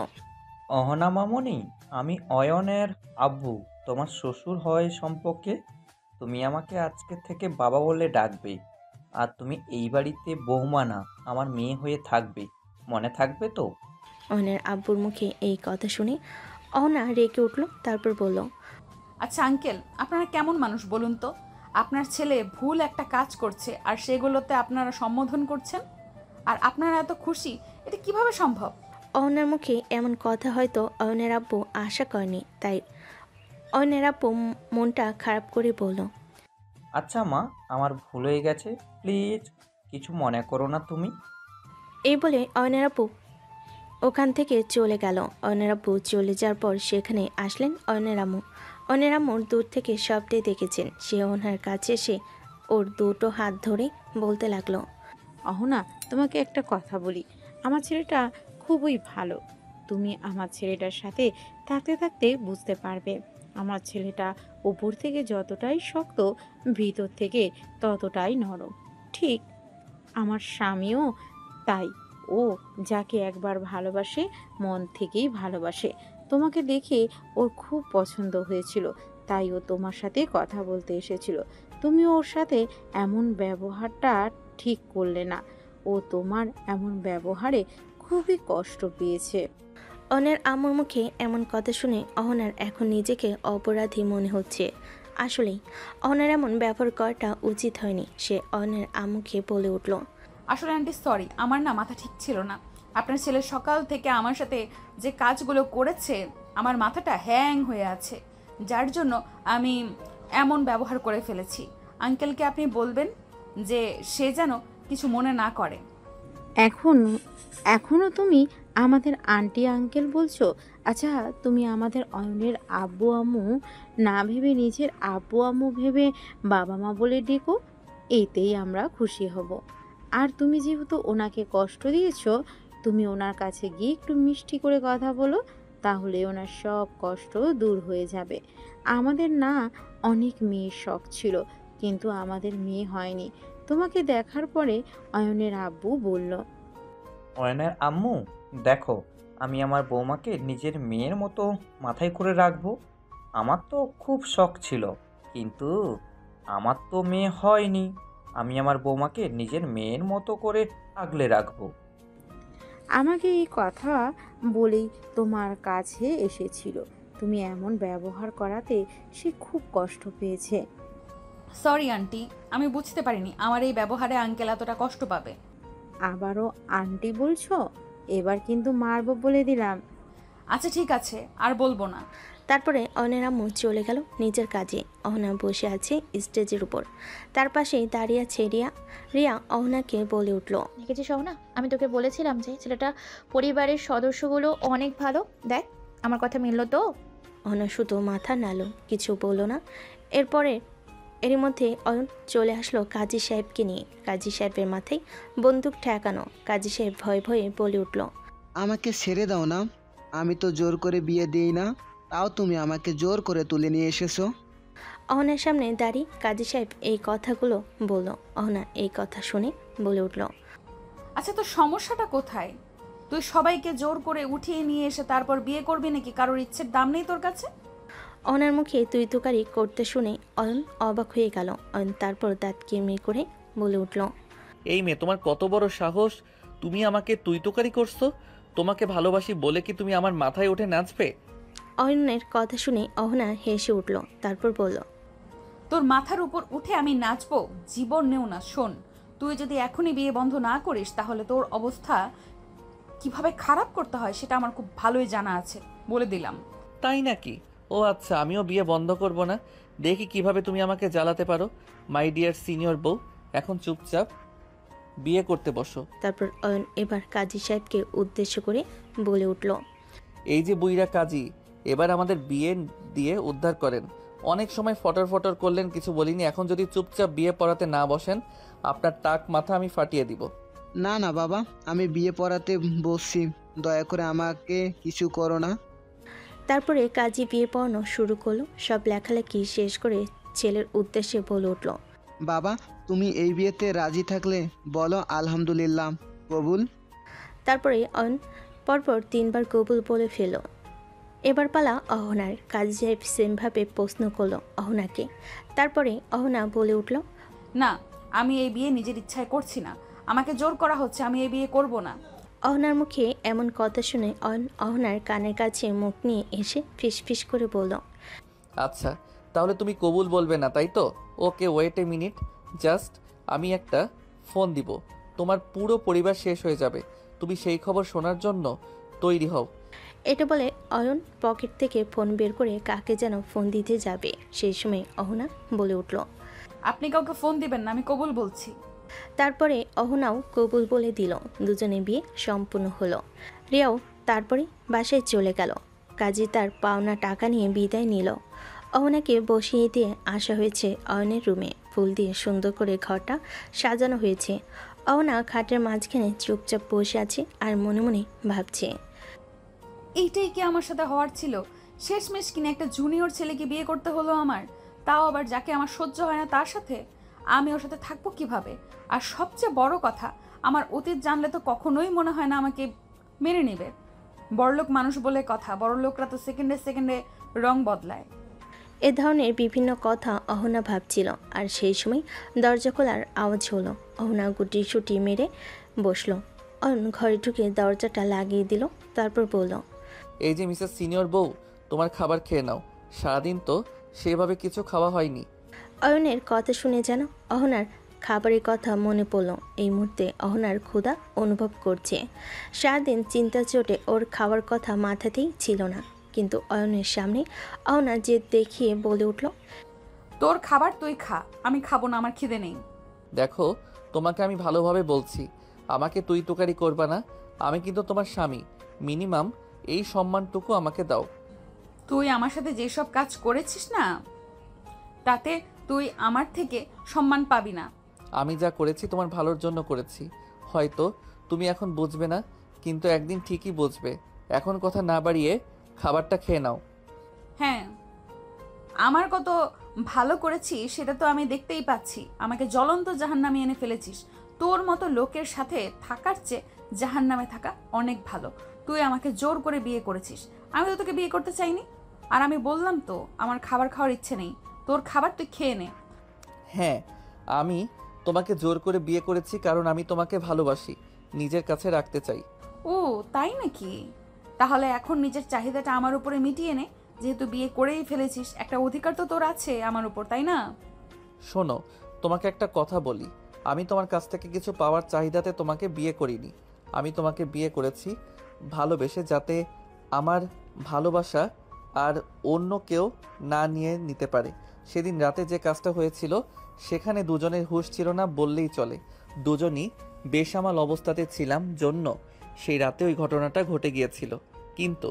Speaker 9: অহনা মামনি, আমি অয়নের আব্বু, তোমার শ্বশুর হয় সম্পর্কে। তুমি আমাকে আজকে থেকে বাবা বলে ডাকবে। আর তুমি এই বাড়িতে বৌমা না, আমার মেয়ে হয়ে থাকবে, মনে থাকবে তো?
Speaker 3: অয়নের আব্বুর মুখে এই কথা শুনে অহনা রেগে উঠল। তারপর বলল,
Speaker 1: আচ্ছা আঙ্কেল, আপনারা কেমন মানুষ বলুন তো? আপনার ছেলে ভুল একটা কাজ করছে আর সেগুলোতে আপনারা সম্বোধন করছেন, আর আপনারা এত খুশি, এটা কিভাবে সম্ভব?
Speaker 3: অহনার মুখে এমন কথা হয়তো অয়নের আব্বু আশা করেনি, তাই অয়নের আব্বু মনটা খারাপ করে বলল,
Speaker 9: আচ্ছা মা, আমার ভুল হয়ে গেছে, প্লিজ কিছু মনে করো না তুমি।
Speaker 3: এই বলে অয়নের আব্বু ওখান থেকে চলে গেল। অয়নের আব্বু চলে যাওয়ার পর সেখানে আসলেন অয়নের আম্মু। অয়নের আম্মুর দূর থেকে সবটাই দেখেছেন। সে অহনার কাছে এসে ওর দুটো হাত ধরে বলতে লাগলো,
Speaker 8: অহনা, তোমাকে একটা কথা বলি, আমার ছেলেটা খুবই ভালো। তুমি আমার ছেলেটার সাথে থাকতে থাকতে বুঝতে পারবে আমার ছেলেটা উপর থেকে যতটাই শক্ত, ভিতর থেকে ততটাই নরম। ঠিক আমার স্বামীও তাই। ও যাকে একবার ভালোবাসে মন থেকেই ভালোবাসে। তোমাকে দেখে ওর খুব পছন্দ হয়েছিল, তাই ও তোমার সাথে কথা বলতে এসেছিল। তুমি ওর সাথে এমন ব্যবহারটা ঠিক করলে না। ও তোমার এমন ব্যবহারে খুবই কষ্ট পেয়েছে।
Speaker 3: অয়নের আম্মুর মুখে এমন কথা শুনে অহনার এখন নিজেকে অপরাধী মনে হচ্ছে। আসলেই অহনার এমন ব্যবহার করাটা উচিত হয়নি। সে অয়নের আম্মুকে বলে উঠল,
Speaker 1: আসলে আন্টি সরি, আমার না মাথা ঠিক ছিল না। আপনার ছেলে সকাল থেকে আমার সাথে যে কাজগুলো করেছে, আমার মাথাটা হ্যাং হয়ে আছে, যার জন্য আমি এমন ব্যবহার করে ফেলেছি। আঙ্কেলকে আপনি বলবেন যে সে যেন কিছু মনে না করে।
Speaker 8: এখনো তুমি আমাদের আন্টি আঙ্কেল বলছো? আচ্ছা, তুমি আমাদের অয়নের আব্বু আম্মু না ভেবে নিজের আব্বু আম্মু ভেবে বাবা মা বলে ডেকো, এতেই আমরা খুশি হব। আর তুমি যেহেতু ওনাকে কষ্ট দিয়েছো, তুমি ওনার কাছে গিয়ে একটু মিষ্টি করে কথা বলো, তাহলে ওনার সব কষ্ট দূর হয়ে যাবে। আমাদের না অনেক মেয়ের শখ ছিল, কিন্তু আমাদের মেয়ে হয়নি। তোমাকে দেখার পরে অয়নের আব্বু বলল,
Speaker 9: অয়নের আম্মু, দেখো, আমি আমার বৌমাকে নিজের মেয়ের মতো মাথায় করে রাখবো। আমার তো খুব শখ ছিল, কিন্তু আমার তো মেয়ে হয়নি। আমি আমার বৌমাকে নিজের মেয়ের মতো করে আগলে রাখবো।
Speaker 8: আমাকে এই কথা বলেই তোমার কাছে এসেছিল। তুমি এমন ব্যবহার করাতে সে খুব কষ্ট পেয়েছে।
Speaker 1: সরি আন্টি, আমি বুঝতে পারিনি আমার এই ব্যবহারে আঙ্কেল এতটা কষ্ট পাবে।
Speaker 8: আবারও আন্টি বলছো? এবার কিন্তু মারবো বলে দিলাম।
Speaker 1: আচ্ছা ঠিক আছে, আর বলবো না।
Speaker 3: তারপরে অহনার আম্মু চলে গেল নিজের কাজে। অহনা বসে আছে স্টেজের উপর, তার পাশেই দাঁড়িয়ে আছে রিয়া। রিয়া অহনাকে বলে উঠল,
Speaker 5: দেখেছিস না, আমি তোকে বলেছিলাম যে ছেলেটা পরিবারের সদস্যগুলো অনেক ভালো। দেখ আমার কথা মিললো তো?
Speaker 3: অহনা শুধু মাথা নাড়ল, কিছু বলল না। এরই মধ্যে অয়ন চলে আসলো কাজী সাহেবকে নিয়ে। কাজী সাহেবের মাথায় বন্দুক ঠেকানো। কাজী সাহেব ভয়ে ভয়ে বলে উঠল,
Speaker 10: আমাকে ছেড়ে দাও না, আমি তো জোর করে বিয়ে দিই না, তাও তুমি আমাকে জোর করে তুলে নিয়ে এসেছো।
Speaker 3: অহনার সামনে দাঁড়িয়ে কাজী সাহেব এই কথাগুলো বলল। অহনা এই কথা শুনে বলে উঠল,
Speaker 1: আচ্ছা তোর সমস্যাটা কোথায়? তুই সবাইকে জোর করে উঠিয়ে নিয়ে এসে তারপর বিয়ে করবি নাকি? কারোর ইচ্ছের দাম নেই তোর কাছে?
Speaker 3: অহনার মুখে তুই তুকারি করতে শুনে অয়ন অবাক হয়ে গেল। অয়ন তারপর দাঁত কিরমির করে বলে উঠল,
Speaker 2: এই মেয়ে, তোমার কত বড় সাহস! তুমি আমাকে তুই তোকারি করছো? তোমাকে ভালোবাসি বলে কি তুমি আমার মাথায় উঠে নাচবে?
Speaker 3: অয়নের কথা শুনে অহনা হেসে উঠল, তারপর বলল,
Speaker 1: তোর মাথার উপর উঠে আমি নাচবো? জীবন নেও না। শোন, তুই যদি এখনই বিয়ে বন্ধ না করিস তাহলে তোর অবস্থা কিভাবে খারাপ করতে হয় সেটা আমার খুব ভালোই জানা আছে, বলে দিলাম।
Speaker 2: তাই নাকি? ও আচ্ছা, আমিও বিয়ে বন্ধ করব না। দেখি কিভাবে তুমি আমাকে জ্বালাতে পারো। মাই ডিয়ার সিনিয়র বউ, এখন চুপচাপ বিয়ে করতে বসো।
Speaker 3: তারপর অয়ন এবার কাজী সাহেবকে উদ্দেশ্য করে বলে উঠল,
Speaker 2: এই যে বুইরা কাজী, এবার আমাদের বিয়ে দিয়ে উদ্ধার করেন। অনেক সময় ফটর ফটর করলেন, কিছু বলিনি। এখন যদি চুপচাপ বিয়ে পড়াতে না বসেন, আপনার টাক মাথা আমি ফাটিয়ে দিব।
Speaker 10: না না বাবা, আমি বিয়ে পড়াতে বসছি, দয়া করে আমাকে কিছু করো না।
Speaker 3: তারপরে কাজী বিয়ে পড়ানো শুরু করলো। সব লেখালেখি শেষ করে ছেলের উদ্দেশ্যে বলে উঠল,
Speaker 10: বাবা, তুমি এই বিয়েতে রাজি থাকলে বলো আলহামদুলিল্লাহ, কবুল।
Speaker 3: তারপরে অয়ন পরপর 3 বার কবুল বলে ফেল। এবার পালা অহনার। কাজী সাহেব সেমভাবে প্রশ্ন করলো অহনাকে। তারপরে অহনা বলে উঠল,
Speaker 1: না, আমি এই বিয়ে নিজের ইচ্ছায় করছি না, আমাকে জোর করা হচ্ছে, আমি এই বিয়ে করব না।
Speaker 3: অহনার মুখে এমন কথা শুনে অয়ন অহনার কানের কাছে মুখ নিয়ে এসে ফিসফিস করে বলল,
Speaker 2: আচ্ছা, তাহলে তুমি কবুল বলবে না, তাই তো? ওকে, ওয়েট এ মিনিট, জাস্ট আমি একটা ফোন দিব, তোমার পুরো পরিবার শেষ হয়ে যাবে। তুমি সেই খবর শোনার জন্য তৈরি হও।
Speaker 3: এটা বলে অয়ন পকেট থেকে ফোন বের করে কাকে যেন ফোন দিতে যাবে। সেই সময় অহনা বলে উঠল,
Speaker 1: আপনি কাউকে ফোন দিবেন না, আমি কবুল বলছি।
Speaker 3: তারপরে অহনাও কবুল বলে দিল। দুজনে বিয়ে সম্পূর্ণ হলো। রিয়াও তারপরে বাসায় চলে গেল। কাজী তার পাওনা টাকা নিয়ে বিদায় নিল। অহনাকে বসিয়ে দিয়ে আসা হয়েছে অয়নের রুমে। ফুল দিয়ে সুন্দর করে ঘরটা সাজানো হয়েছে। অহনা খাটের মাঝখানে চুপচাপ বসে আছে আর মনে মনে ভাবছে,
Speaker 1: এইটাই কি আমার সাথে হওয়ার ছিল? শেষমেশ কিনা একটা জুনিয়র ছেলেকে বিয়ে করতে হলো আমার, তাও আবার যাকে আমার সহ্য হয় না তার সাথে। আমি ওর সাথে থাকবো কিভাবে? আর সবচেয়ে বড় কথা, আমার অতীত জানলে তো কখনোই মনে হয় না আমাকে মেনে নেবে। বড়লোক মানুষ বলে কথা, বড়লোকরা তো সেকেন্ডে সেকেন্ডে রং বদলায়।
Speaker 3: এ ধরনের বিভিন্ন কথা অহনা ভাবছিল। আর সেই সময় দরজা খোলার আওয়াজ হলো। অহনা গুটি সুটি মেরে বসলো। অয়ন ঘরে ঢুকে দরজাটা লাগিয়ে দিল, তারপর বলল,
Speaker 2: এই যে মিসেস সিনিয়র বউ, তোমার খাবার খেয়ে নাও। সারাদিন তো সেভাবে কিছু খাওয়া হয়নি।
Speaker 3: অয়নের কথা শুনে যেন অহনার খাবারের কথা মনে পড়ল। এই মুহূর্তে অহনার ক্ষুধা অনুভব করছে। সারাদিন চিন্তা চোটে ওর খাওয়ার কথা মাথাতেই ছিল না। কিন্তু অয়নের সামনে অহনা জেদ দেখিয়ে বলে উঠল,
Speaker 1: তোর খাবার তুই খা, আমি খাবো না, আমার খিদে নেই।
Speaker 2: দেখো, তোমাকে আমি ভালোভাবে বলছি, আমাকে তুই তুকারি করবা না। আমি কিন্তু তোমার স্বামী, মিনিমাম এই সম্মানটুকু আমাকে দাও।
Speaker 1: তুই আমার সাথে যেসব কাজ করেছিস না, তাতে তুই আমার থেকে সম্মান পাবি না।
Speaker 2: আমি যা করেছি তোমার ভালোর জন্য করেছি। হয়তো তুমি এখন বুঝবে না, কিন্তু একদিন ঠিকই বুঝবে। এখন কথা না বাড়িয়ে খাবারটা খেয়ে নাও।
Speaker 1: হ্যাঁ, আমার কত ভালো করেছি সেটা তো আমি দেখতেই পাচ্ছি। আমাকে জ্বলন্ত জাহান্নামে এনে ফেলেছিস। তোর মতো লোকের সাথে থাকার চেয়ে জাহান্নামে থাকা অনেক ভালো। তুই আমাকে জোর করে বিয়ে করেছিস, আমি তো তোকে বিয়ে করতে চাইনি। আর আমি বললাম তো আমার খাবার খাওয়ার ইচ্ছে নেই, তোর খাবার তুই খেয়ে নে।
Speaker 2: হ্যাঁ, আমি তোমাকে জোর করে বিয়ে করেছি কারণ আমি তোমাকে ভালোবাসি, নিজের কাছে রাখতে চাই।
Speaker 1: ও তাই নাকি? তাহলে এখন নিজের চাহিদাটা আমার উপরে মিটিয়ে নে। যেহেতু বিয়ে করেই ফেলেছিস, একটা অধিকার তো তোর আছে আমার উপর, তাই না?
Speaker 2: শোনো, তোমাকে একটা কথা বলি, আমি তোমার কাছ থেকে কিছু পাওয়ার চাহিদাতে তোমাকে বিয়ে করিনি। আমি তোমাকে বিয়ে করেছি ভালোবেসে, যাতে আমার ভালোবাসা আর অন্য কেউ না নিয়ে নিতে পারে। সেদিন রাতে যে কাজটা হয়েছিল সেখানে দুজনের হুঁশ ছিল না বললেই চলে। দুজনই বেসামাল অবস্থাতে ছিলাম জন্য সেই রাতে ওই ঘটনাটা ঘটে গিয়েছিল। কিন্তু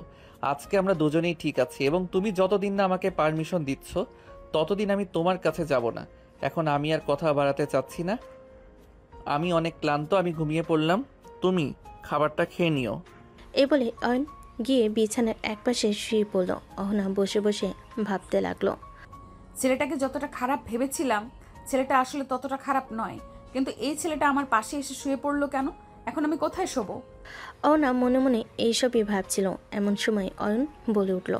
Speaker 2: আজকে আমরা দুজনেই ঠিক আছি এবং তুমি যতদিন না আমাকে পারমিশন দিচ্ছ ততদিন আমি তোমার কাছে যাব না। এখন আমি আর কথা বাড়াতে চাচ্ছি না। আমি অনেক ক্লান্ত, আমি ঘুমিয়ে পড়লাম। তুমি খাবারটা খেয়ে নিও।
Speaker 3: এ বলে অয়ন গিয়ে বিছানার একপাশে শুয়ে পড়ল। অহনা বসে বসে ভাবতে লাগলো।
Speaker 1: ছেলেটাকে যতটা খারাপ ভেবেছিলাম ছেলেটা আসলে ততটা খারাপ নয়, কিন্তু এই ছেলেটা আমার পাশে এসে শুয়ে পড়লো কেন? এখন আমি কোথায় শোবো?
Speaker 3: অহনা মনে মনে এইসবই ভাবছিল। এমন সময় অয়ন বলে উঠল।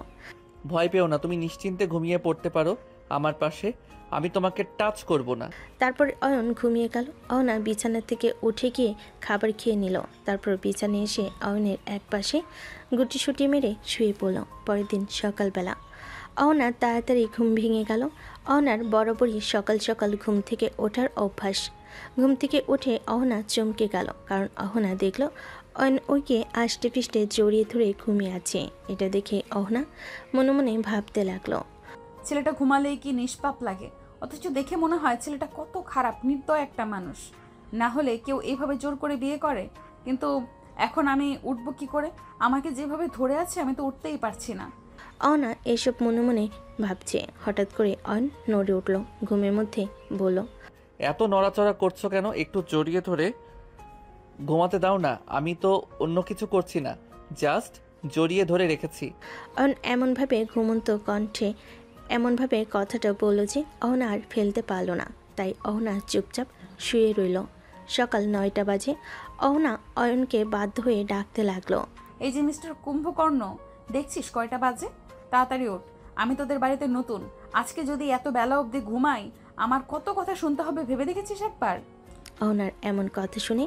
Speaker 2: ভয় পেও না, তুমি নিশ্চিন্তে ঘুমিয়ে পড়তে পারো আমার পাশে। আমি তোমাকে টাচ করব না।
Speaker 3: তারপর অয়ন ঘুমিয়ে গেল। অহনা বিছানা থেকে উঠে গিয়ে খাবার খেয়ে নিল। তারপর বিছানায় এসে অয়নের এক পাশে গুটিসুটি মেরে শুয়ে পড়ল। পরের দিন সকালবেলা অহনার তাড়াতাড়ি ঘুম ভেঙে গেল। অহনার বরাবরই সকাল সকাল ঘুম থেকে ওঠার অভ্যাস। ঘুম থেকে উঠে অহনা চমকে গেল, কারণ অহনা দেখল অয়ন ওইকে আষ্টে পিষ্টে জড়িয়ে ধরে ঘুমিয়ে আছে। এটা দেখে অহনা মনে মনে ভাবতে লাগলো।
Speaker 1: ছেলেটা ঘুমালেই কি নিষ্পাপ লাগে, অথচ দেখে মনে হয় ছেলেটা কত খারাপ নির্দয় একটা মানুষ। না হলে কেউ এইভাবে জোর করে বিয়ে করে? কিন্তু এখন আমি উঠবো কি করে? আমাকে যেভাবে ধরে আছে আমি তো উঠতেই পারছি না।
Speaker 3: অহনা এসব মনে মনে ভাবছে। হঠাৎ করে অয়ন নড়ে উঠল ঘুমের মধ্যে, বলল,
Speaker 2: এত নড়াচড়া করছো কেন? একটু জড়িয়ে ধরে ঘুমাতে দাও না। আমি তো অন্য কিছু করছি না, জাস্ট জড়িয়ে ধরে রেখেছি।
Speaker 3: অয়ন এমনভাবে ঘুমন্ত কণ্ঠে এমনভাবে কথাটা বলল যে অহনা আর ফেলতে পারল না। তাই অহনা চুপচাপ শুয়ে রইল। সকাল 9টা বাজে। অহনা অয়নকে বাধ্য হয়ে ডাকতে লাগলো।
Speaker 1: এই যে মিস্টার কুম্ভকর্ণ, দেখছিস কয়টা বাজে? তাড়াতাড়ি ওঠ, আমি তোদের বাড়িতে নতুন। আজকে যদি এত বেলা অবধি ঘুমাই আমার কত কথা শুনতে হবে ভেবে দেখেছিস একবার?
Speaker 3: অহনার এমন কথা শুনে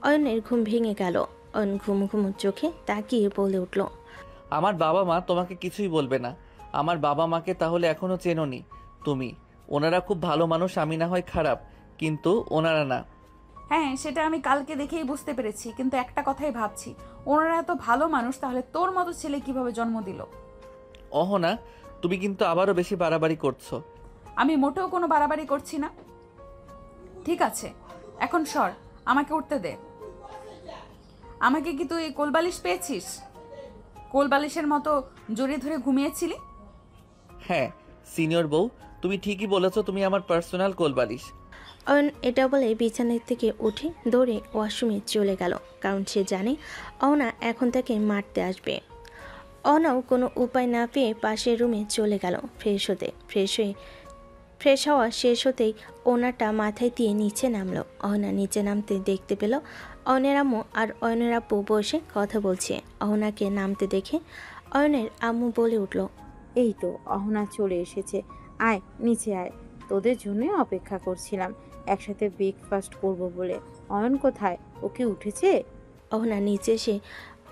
Speaker 3: অয়নের ঘুম ভেঙে গেল। অয়ন ঘুমু ঘুমু চোখে তাকিয়ে বলে উঠল,
Speaker 2: আমার বাবা মা তোমাকে কিছুই বলবে না। আমার বাবা মাকে তাহলে এখনো চেনোনি তুমি। ওনারা খুব ভালো মানুষ, আমি না হয় খারাপ, কিন্তু ওনারা না।
Speaker 1: হ্যাঁ, সেটা আমি কালকে দেখেই বুঝতে পেরেছি, কিন্তু একটা কথাই ভাবছি, ওনারা এত ভালো মানুষ, তাহলে তোর মতো ছেলে কিভাবে জন্ম দিল?
Speaker 2: অহনা, তুমি কিন্তু আবারও বেশি বাড়াবাড়ি করছো।
Speaker 1: আমি মোটেও কোনো বাড়াবাড়ি করছি না। ঠিক আছে, এখন সর, আমাকে উঠতে দে। আমাকে কি তুই কোলবালিশ পেয়েছিস? কোলবালিশের মতো জড়িয়ে ধরে ঘুমিয়েছিলি?
Speaker 2: হ্যাঁ সিনিয়র বউ, তুমি ঠিকই বলেছো, তুমি আমার পার্সোনাল কোলবালিশ।
Speaker 3: অয়ন এটা বলে বিছানা থেকে উঠে দৌড়ে ওয়াশরুমে চলে গেল, কারণ সে জানে অহনা এখন তাকে মারতে আসবে। অহনাও কোনো উপায় না পেয়ে পাশের রুমে চলে গেল ফ্রেশ হতে। ফ্রেশ হওয়া শেষ হতেই ওনাটা মাথায় দিয়ে নিচে নামলো। অহনা নিচে নামতে দেখতে পেল অয়নের আম্মু আর অয়নের আব্বু বসে কথা বলছে। অহনাকে নামতে দেখে অয়নের আম্মু বলে উঠল,
Speaker 8: এই তো অহনা চলে এসেছে, আয় নিচে আয়, তোদের জন্যই অপেক্ষা করছিলাম, একসাথে ব্রেকফাস্ট করব বলে। অয়ন কোথায়, ও কি উঠেছে?
Speaker 3: অহনা নিচে এসে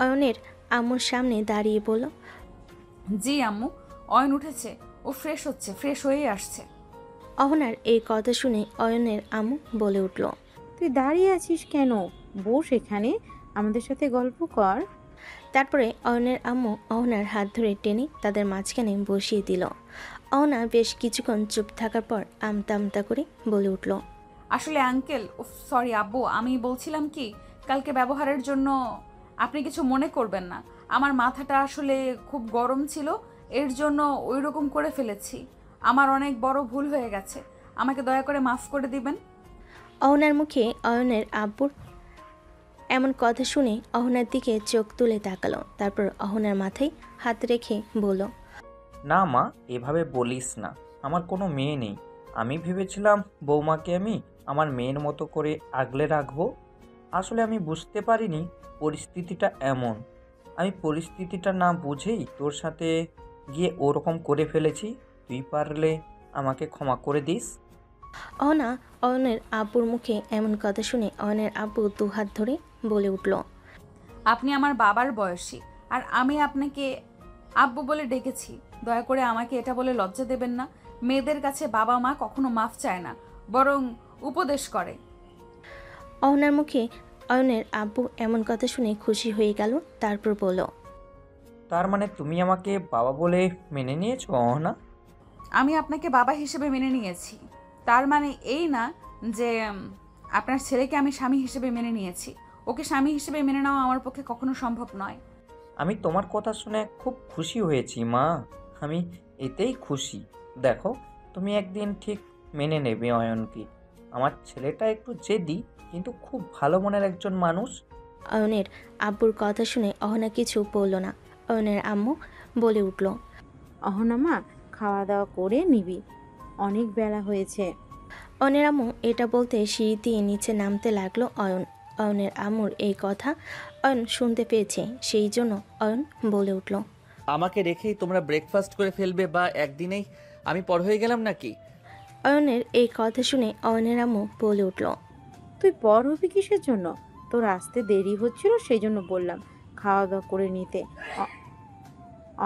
Speaker 3: অয়নের আম্মুর সামনে দাঁড়িয়ে বলল,
Speaker 1: জি আম্মু, অয়ন উঠেছে, ও ফ্রেশ হচ্ছে, ফ্রেশ হয়েই আসছে।
Speaker 3: অহনার এই কথা শুনে অয়নের আম্মু বলে উঠল,
Speaker 8: তুই দাঁড়িয়ে আছিস কেন? বস এখানে, আমাদের সাথে গল্প কর।
Speaker 3: তারপরে অয়নের আম্মু অহনার হাত ধরে টেনে তাদের মাঝখানে বসিয়ে দিল। অহনা বেশ কিছুক্ষণ চুপ থাকার পর আমতা আমতা করে বলে উঠল,
Speaker 1: আসলে আঙ্কেল, সরি আব্বু, আমি বলছিলাম কি, কালকে ব্যবহারের জন্য আপনি কিছু মনে করবেন না। আমার মাথাটা আসলে খুব গরম ছিল, এর জন্য ওই রকম করে ফেলেছি। আমার অনেক বড় ভুল হয়ে গেছে, আমাকে দয়া করে মাফ করে দিবেন।
Speaker 3: অহনার মুখে অয়নের আব্বুর এমন কথা শুনে অহনার দিকে চোখ তুলে তাকালো। তারপর অহনার মাথায় হাত রেখে বলল,
Speaker 9: না মা, এভাবে বলিস না। আমার কোনো মেয়ে নেই। আমি ভেবেছিলাম বৌমাকে আমি আমার মেয়ের মতো করে আগলে রাখবো। আসলে আমি বুঝতে পারিনি পরিস্থিতিটা এমন। আমি পরিস্থিতিটা না বুঝেই তোর সাথে গিয়ে ওরকম করে ফেলেছি। তুই পারলে আমাকে ক্ষমা করে দিস।
Speaker 3: অহনা অয়নের আব্বুর মুখে এমন কথা শুনে অয়নের আব্বু দুহাত ধরে বলে উঠল,
Speaker 1: আপনি আমার বাবার বয়সী, আর আমি আপনাকে আব্বু বলে ডেকেছি। দয়া করে আমাকে এটা বলে লজ্জা দেবেন না। মেয়েদের কাছে বাবা মা কখনো মাফ চায় না, বরং উপদেশ করে।
Speaker 3: অহনার মুখে অয়নের আব্বু এমন কথা শুনে খুশি হয়ে গেল। তারপর বলল,
Speaker 9: তার মানে তুমি আমাকে বাবা বলে মেনে নিয়েছো অহনা?
Speaker 1: আমি আপনাকে বাবা হিসেবে মেনে নিয়েছি, তার মানে এই না যে আপনার ছেলেকে আমি স্বামী হিসেবে মেনে নিয়েছি। ওকে স্বামী হিসেবে মেনে নেওয়া আমার পক্ষে কখনো সম্ভব নয়।
Speaker 9: আমি তোমার কথা শুনে খুব খুশি হয়েছি মা। আমি এতেই খুশি। দেখো, তুমি একদিন ঠিক মেনে নেবে অয়নকে। আমার ছেলেটা একটু জেদি, কিন্তু খুব ভালো মনের একজন মানুষ।
Speaker 3: অয়নের আব্বুর কথা শুনে অহনা কিছু বলল না। অয়নের আম্মু বলে উঠল,
Speaker 8: অহনা মা, খাওয়া দাওয়া করে নিবি, অনেক বেলা হয়েছে।
Speaker 3: অয়নের আম্মু এটা বলতে সিঁড়ি দিয়ে নিচে নামতে লাগলো অয়ন। অয়নের আম্মুর এই কথা অয়ন শুনতে পেয়েছে, সেই জন্য অয়ন বলে উঠল,
Speaker 2: আমাকে রেখেই তোমরা ব্রেকফাস্ট করে ফেলবে, বা একদিনেই আমি পর হয়ে গেলাম নাকি?
Speaker 3: অয়নের এই কথা শুনে অয়নের আম্মু বলে উঠল,
Speaker 8: তুই পর হবি কিসের জন্য? তোর আসতে দেরি হচ্ছিল, সেই জন্য বললাম খাওয়া দাওয়া করে নিতে।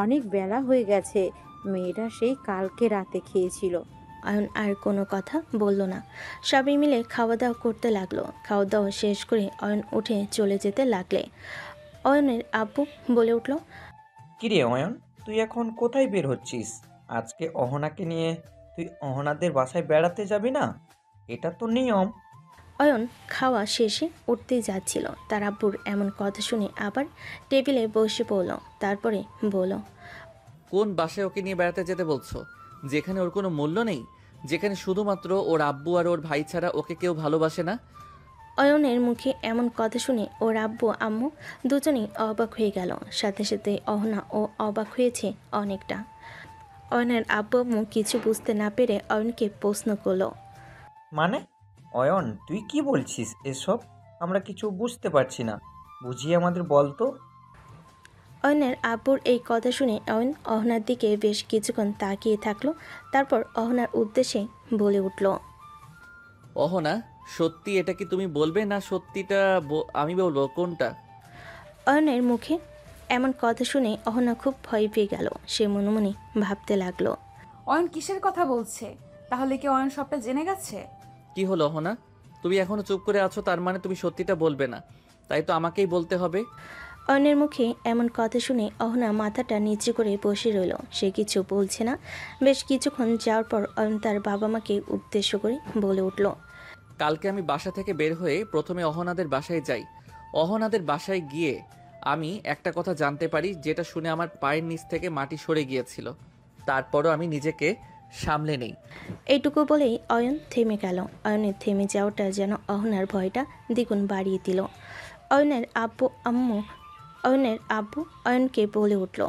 Speaker 8: অনেক বেলা হয়ে গেছে, মেয়েটা সেই কালকে রাতে খেয়েছিল।
Speaker 3: অয়ন আর কোনো কথা বলল না। সবাই মিলে খাওয়া দাওয়া করতে লাগলো। খাওয়া দাওয়া শেষ করে অয়ন উঠে চলে যেতে লাগলে অয়নের আব্বু বলে উঠল,
Speaker 9: কিরে অয়ন, তুই এখন কোথায় বের হচ্ছিস? আজকে অহনাকে নিয়ে তুই অহনাদের বাসায় বেড়াতে যাবি না? এটা তো নিয়ম।
Speaker 3: অয়ন খাওয়া শেষে উঠতেই যাচ্ছিল। তার আব্বুর এমন কথা শুনে আবার টেবিলে বসে পড়ল। তারপরে বলল,
Speaker 2: কোন বাসায় ওকে নিয়ে বেড়াতে যেতে বলছো? যেখানে ওর কোনো মূল্য নেই, যেখানে শুধুমাত্র ওর আব্বু আর ওর ভাই ছাড়া ওকে কেউ ভালোবাসে না।
Speaker 3: অয়নের মুখে এমন কথা শুনে ওর আব্বু আম্মু দুজনেই অবাক হয়ে গেল। সাথে সাথে অহনা ও অবাক হয়েছে অনেকটা। অয়নের আব্বু আম্মু কিছু বুঝতে না পেরে অয়নকে প্রশ্ন করলো,
Speaker 9: মানে অয়ন, তুই কি বলছিস এসব? আমরা কিছু বুঝতে পারছি না, বুঝিয়ে আমাদের বল তো।
Speaker 3: অয়নের আব্বুর এই কথা শুনে অয়ন অহনার দিকে বেশ কিছুক্ষণ তাকিয়ে থাকলো। তারপর অহনার উদ্দেশ্যে বলে উঠল,
Speaker 2: অহনা, সত্যি এটা কি তুমি বলবে, না সত্যিটা আমি বলবো? কোনটা?
Speaker 3: অয়নের মুখে এমন কথা শুনে অহনা খুব ভয় পেয়ে গেল। সে মনে মনে ভাবতে লাগলো,
Speaker 1: অয়ন কিসের কথা বলছে? তাহলে কি অয়ন সবটা জেনে গেছে?
Speaker 2: কি হলো অহনা, তুমি এখনো চুপ করে আছো? তার মানে তুমি সত্যিটা বলবে না, তাই তো আমাকেই বলতে হবে।
Speaker 3: অয়নের মুখে এমন কথা শুনে অহনা মাথাটা নিচু করে বসে রইল। সে কিছু বলছে না। বেশ কিছুক্ষণ যাওয়ার পর অয়ন তার বাবা মাকে উদ্দেশ্য করে বলে উঠল,
Speaker 2: কালকে আমি বাসা থেকে বের হয়ে প্রথমে অহনাদের বাসায় যাই। অহনাদের বাসায় গিয়ে আমি একটা কথা জানতে পারি, যেটা শুনে আমার পায়ের নিচ থেকে মাটি সরে গিয়েছিল। তারপরও আমি নিজেকে সামলে নেই।
Speaker 3: এইটুকু বলেই অয়ন থেমে গেল। অয়নের থেমে যাওয়াটা যেন অহনার ভয়টা দ্বিগুণ বাড়িয়ে দিল। অয়নের আব্বু অয়নকে বলে উঠল,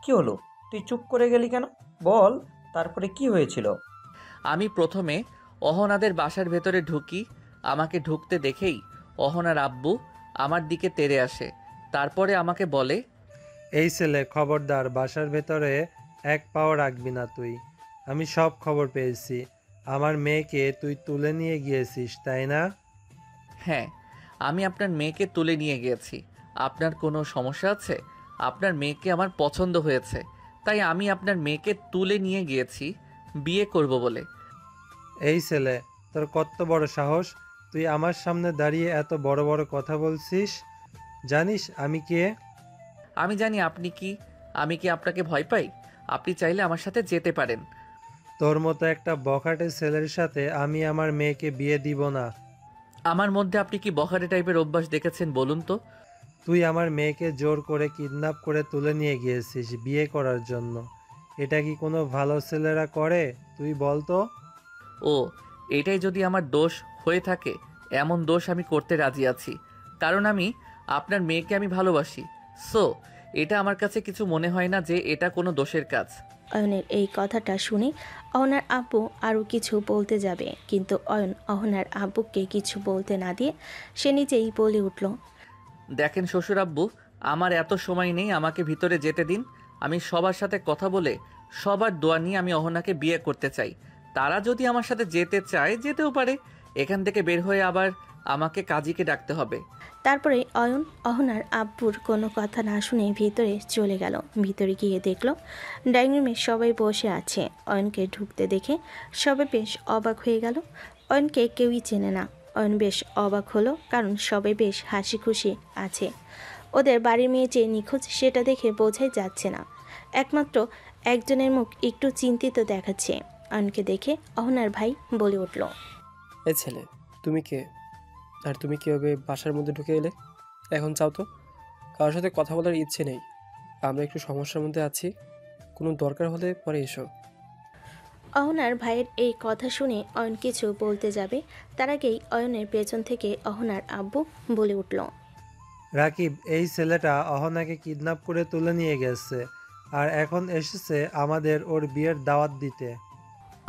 Speaker 9: কি হলো, তুই চুপ করে গেলি কেন? বল, তারপরে কি হয়েছিল?
Speaker 2: আমি প্রথমে অহনাদের বাসার ভেতরে ঢুকি। আমাকে ঢুকতে দেখেই অহনার আব্বু আমার দিকে তেড়ে আসে। তারপরে আমাকে বলে,
Speaker 6: এই ছেলে, খবরদার, বাসার ভেতরে এক পাও রাখবি না তুই। আমি সব খবর পেয়েছি। আমার মেয়েকে তুই তুলে নিয়ে গিয়েছিস, তাই না?
Speaker 2: হ্যাঁ, আমি আপনার মেয়েকে তুলে নিয়ে গিয়েছি। আপনার কোনো সমস্যা আছে? আপনার মেয়েকে আমার পছন্দ হয়েছে, তাই আমি আপনার মেয়েকে তুলে নিয়ে গিয়েছি বিয়ে করব বলে।
Speaker 6: এই ছেলে, তোর কত বড় সাহস! তুই আমার সামনে দাঁড়িয়ে এত বড় বড় কথা বলছিস। জানিস আমি কে?
Speaker 2: আমি জানি আপনি কি। আমি কি আপনাকে ভয় পাই? আপনি চাইলে আমার সাথে যেতে পারেন।
Speaker 6: তোর মতো একটা বখাটে ছেলের সাথে আমি আমার মেয়েকে বিয়ে দিব না।
Speaker 2: আমার মধ্যে আপনি কি বখাটে টাইপের অভ্যাস দেখেছেন বলুন তো?
Speaker 6: তুই আমার মেয়েকে জোর করে কিডন্যাপ করে তুলে নিয়ে গিয়েছিস বিয়ে করার জন্য। এটা কি কোনো ভালো ছেলেরা করে? তুই বল তো।
Speaker 2: ও, এটাই যদি আমার দোষ হয়ে থাকে, এমন দোষ আমি করতে রাজি আছি, কারণ আপনার মেয়েকে আমি ভালোবাসি। সো এটা আমার কাছে কিছু মনে হয় না যে এটা কোনো দোষের কাজ।
Speaker 3: অয়নের এই কথাটা শুনে অহনার আব্বু আরও কিছু বলতে যাবে, কিন্তু অয়ন অহনার আব্বুকে কিছু বলতে না দিয়ে সে নিজেই বলে উঠল,
Speaker 2: দেখেন শ্বশুর আব্বু, আমার এত সময় নেই, আমাকে ভিতরে যেতে দিন। আমি সবার সাথে কথা বলে সবার দোয়া নিয়ে আমি অহনাকে বিয়ে করতে চাই। তারা যদি আমার সাথে যেতে চায় যেতেও পারে। এখান থেকে বের হয়ে আবার আমাকে কাজীকে ডাকতে হবে।
Speaker 3: তারপরে অয়ন অহনার আব্বুর কোনো কথা না শুনে ভিতরে চলে গেল। ভিতরে গিয়ে দেখলো ডাইনিং রুমে সবাই বসে আছে। অয়নকে ঢুকতে দেখে সবাই বেশ অবাক হয়ে গেল। অয়নকে কেউই চেনে না। অয়ন বেশ অবাক হলো, কারণ সবাই বেশ হাসি খুশি আছে। ওদের বাড়ির মেয়ে যে নিখোঁজ সেটা দেখে বোঝাই যাচ্ছে না। একমাত্র একজনের মুখ একটু চিন্তিত দেখাচ্ছে। অয়নকে দেখে অহনার ভাই বলে উঠল,
Speaker 7: এই ছেলে, তুমি কে? আর তুমি কীভাবে বাসার মধ্যে ঢুকে এলে? এখন চাও তো, কারোর সাথে কথা বলার ইচ্ছে নেই। আমরা একটু সমস্যার মধ্যে আছি, কোনো দরকার হলে পরে এসো।
Speaker 3: অহনার ভাইয়ের এই কথা শুনে অয়ন কিছু বলতে যাবে, তার আগেই অয়নের পেছন থেকে অহনার আব্বু বলে উঠল,
Speaker 6: রাকিব, এই ছেলেটা অহনাকে কিডন্যাপ করে তুলে নিয়ে গেছে আর এখন এসেছে আমাদের ওর বিয়ের দাওয়াত দিতে।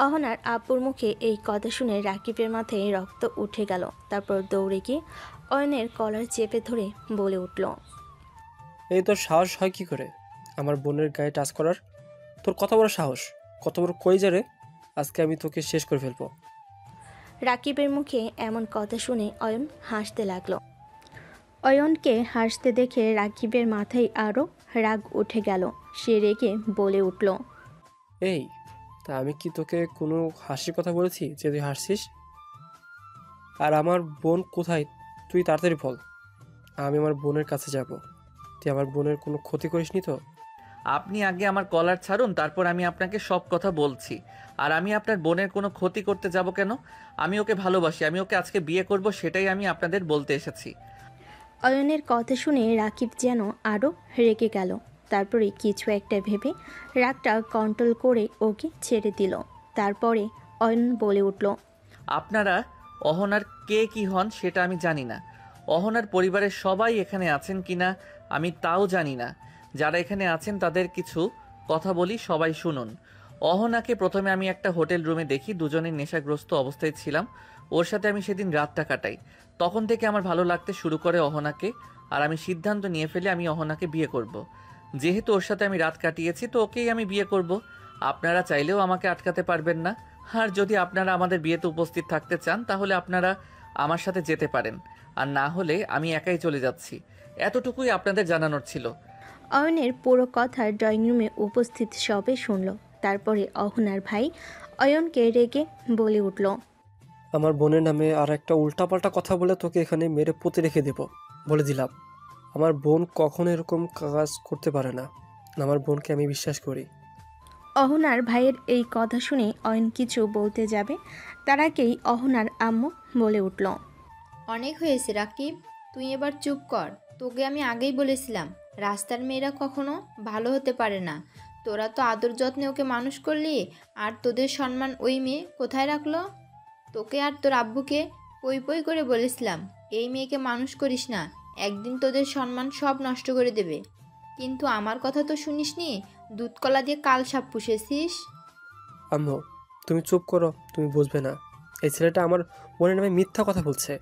Speaker 3: অহনার আব্বুর মুখে এই কথা শুনে রাকিবের মাথায় রক্ত উঠে গেল। তারপর দৌড়ে গিয়ে অয়নের কলার চেপে ধরে বলে উঠল,
Speaker 7: এই তোর সাহস হয় কি করে আমার বোনের গায়ে টাচ করার? তোর কত বড় সাহস, কত বড় কই যারে? আজকে আমি তোকে শেষ করে ফেলবো।
Speaker 3: রাকিবের মুখে এমন কথা শুনে অয়ন হাসতে লাগলো। অয়নকে হাসতে দেখে রাকিবের মাথায় আরও রাগ উঠে গেল। সে রেগে বলে উঠল,
Speaker 7: এই, তা আমি কি তোকে কোনো হাসির কথা বলেছি যে তুই হাসছিস? আর আমার বোন কোথায় তুই তাড়াতাড়ি বল, আমি আমার বোনের কাছে যাব। তুই আমার বোনের কোনো ক্ষতি করিসনি তো?
Speaker 2: আপনি আগে আমার কলার ছাড়ুন, তারপর আমি আপনাকে সব কথা বলছি। আর আমি আপনার বোনের কোনো ক্ষতি করতে যাব কেন? আমি ওকে ভালোবাসি, আমি ওকে আজকে বিয়ে করব, সেটাই আমি আপনাদের বলতে এসেছি।
Speaker 3: অয়নের কথা শুনে রাকিব যেন আরও রেগে গেল। তারপরে কিছু একটা ভেবে রাগটা কন্ট্রোল করে ওকে ছেড়ে দিল। তারপরে অয়ন বলে উঠল,
Speaker 2: আপনারা অহনার কে কি হন সেটা আমি জানি না। অহনার পরিবারের সবাই এখানে আছেন কিনা আমি তাও জানি না। যারা এখানে আছেন তাদের কিছু কথা বলি, সবাই শুনুন। অহনাকে প্রথমে আমি একটা হোটেল রুমে দেখি, দুজনে নেশাগ্রস্ত অবস্থায় ছিলাম। ওর সাথে আমি সেদিন রাতটা কাটাই। তখন থেকে আমার ভালো লাগতে শুরু করে অহনাকে, আর আমি সিদ্ধান্ত নিয়ে ফেলি আমি অহনাকে বিয়ে করব। যেহেতু ওর সাথে আমি রাত কাটিয়েছি তো ওকেই আমি বিয়ে করব। আপনারা চাইলেও আমাকে আটকাতে পারবেন না। আর যদি আপনারা আমাদের বিয়েতে উপস্থিত থাকতে চান তাহলে আপনারা আমার সাথে যেতে পারেন, আর না হলে আমি একাই চলে যাচ্ছি। এতটুকুই আপনাদের জানানোর ছিল।
Speaker 3: অয়নের পুরো কথা ড্রয়িং রুমে উপস্থিত সবে শুনল। তারপরে অহনার ভাই অয়নকে রেগে বলে উঠল,
Speaker 7: আমার বোনের নামে আর একটা উল্টাপাল্টা কথা বলে তোকে এখানে মেরে পুঁতে রেখে দেব, বলে দিলাম। আমার বোন কখনো এরকম কাজ করতে পারে না। আমার বোনকে আমি বিশ্বাস করি।
Speaker 3: অহনার ভাইয়ের এই কথা শুনে অয়ন কিছু বলতে যাবে, তার আগেই অহনার আম্মু বলে উঠল,
Speaker 11: অনেক হয়েছে রাকিব, তুই এবার চুপ কর। তোকে আমি আগেই বলেছিলাম রাস্তার মেয়েরা কখনো ভালো হতে পারে না। তোরা তো আদর যত্নে ওকে মানুষ করলি, আর তোদের সম্মান ওই মেয়ে কোথায় রাখলো? তোকে আর তোর আব্বুকে পই পই করে বলেছিলাম এই মেয়েকে মানুষ করিস না, একদিন তোদের সম্মান সব নষ্ট করে দেবে। কিন্তু আমার কথা তো শুনিসনি, দুধকলা দিয়ে কাল সাপ পুষেছিস।
Speaker 7: আম্মু, তুমি চুপ করো, তুমি বুঝবে না। এই ছেলেটা আমার বোনের নামে মিথ্যা কথা বলছে।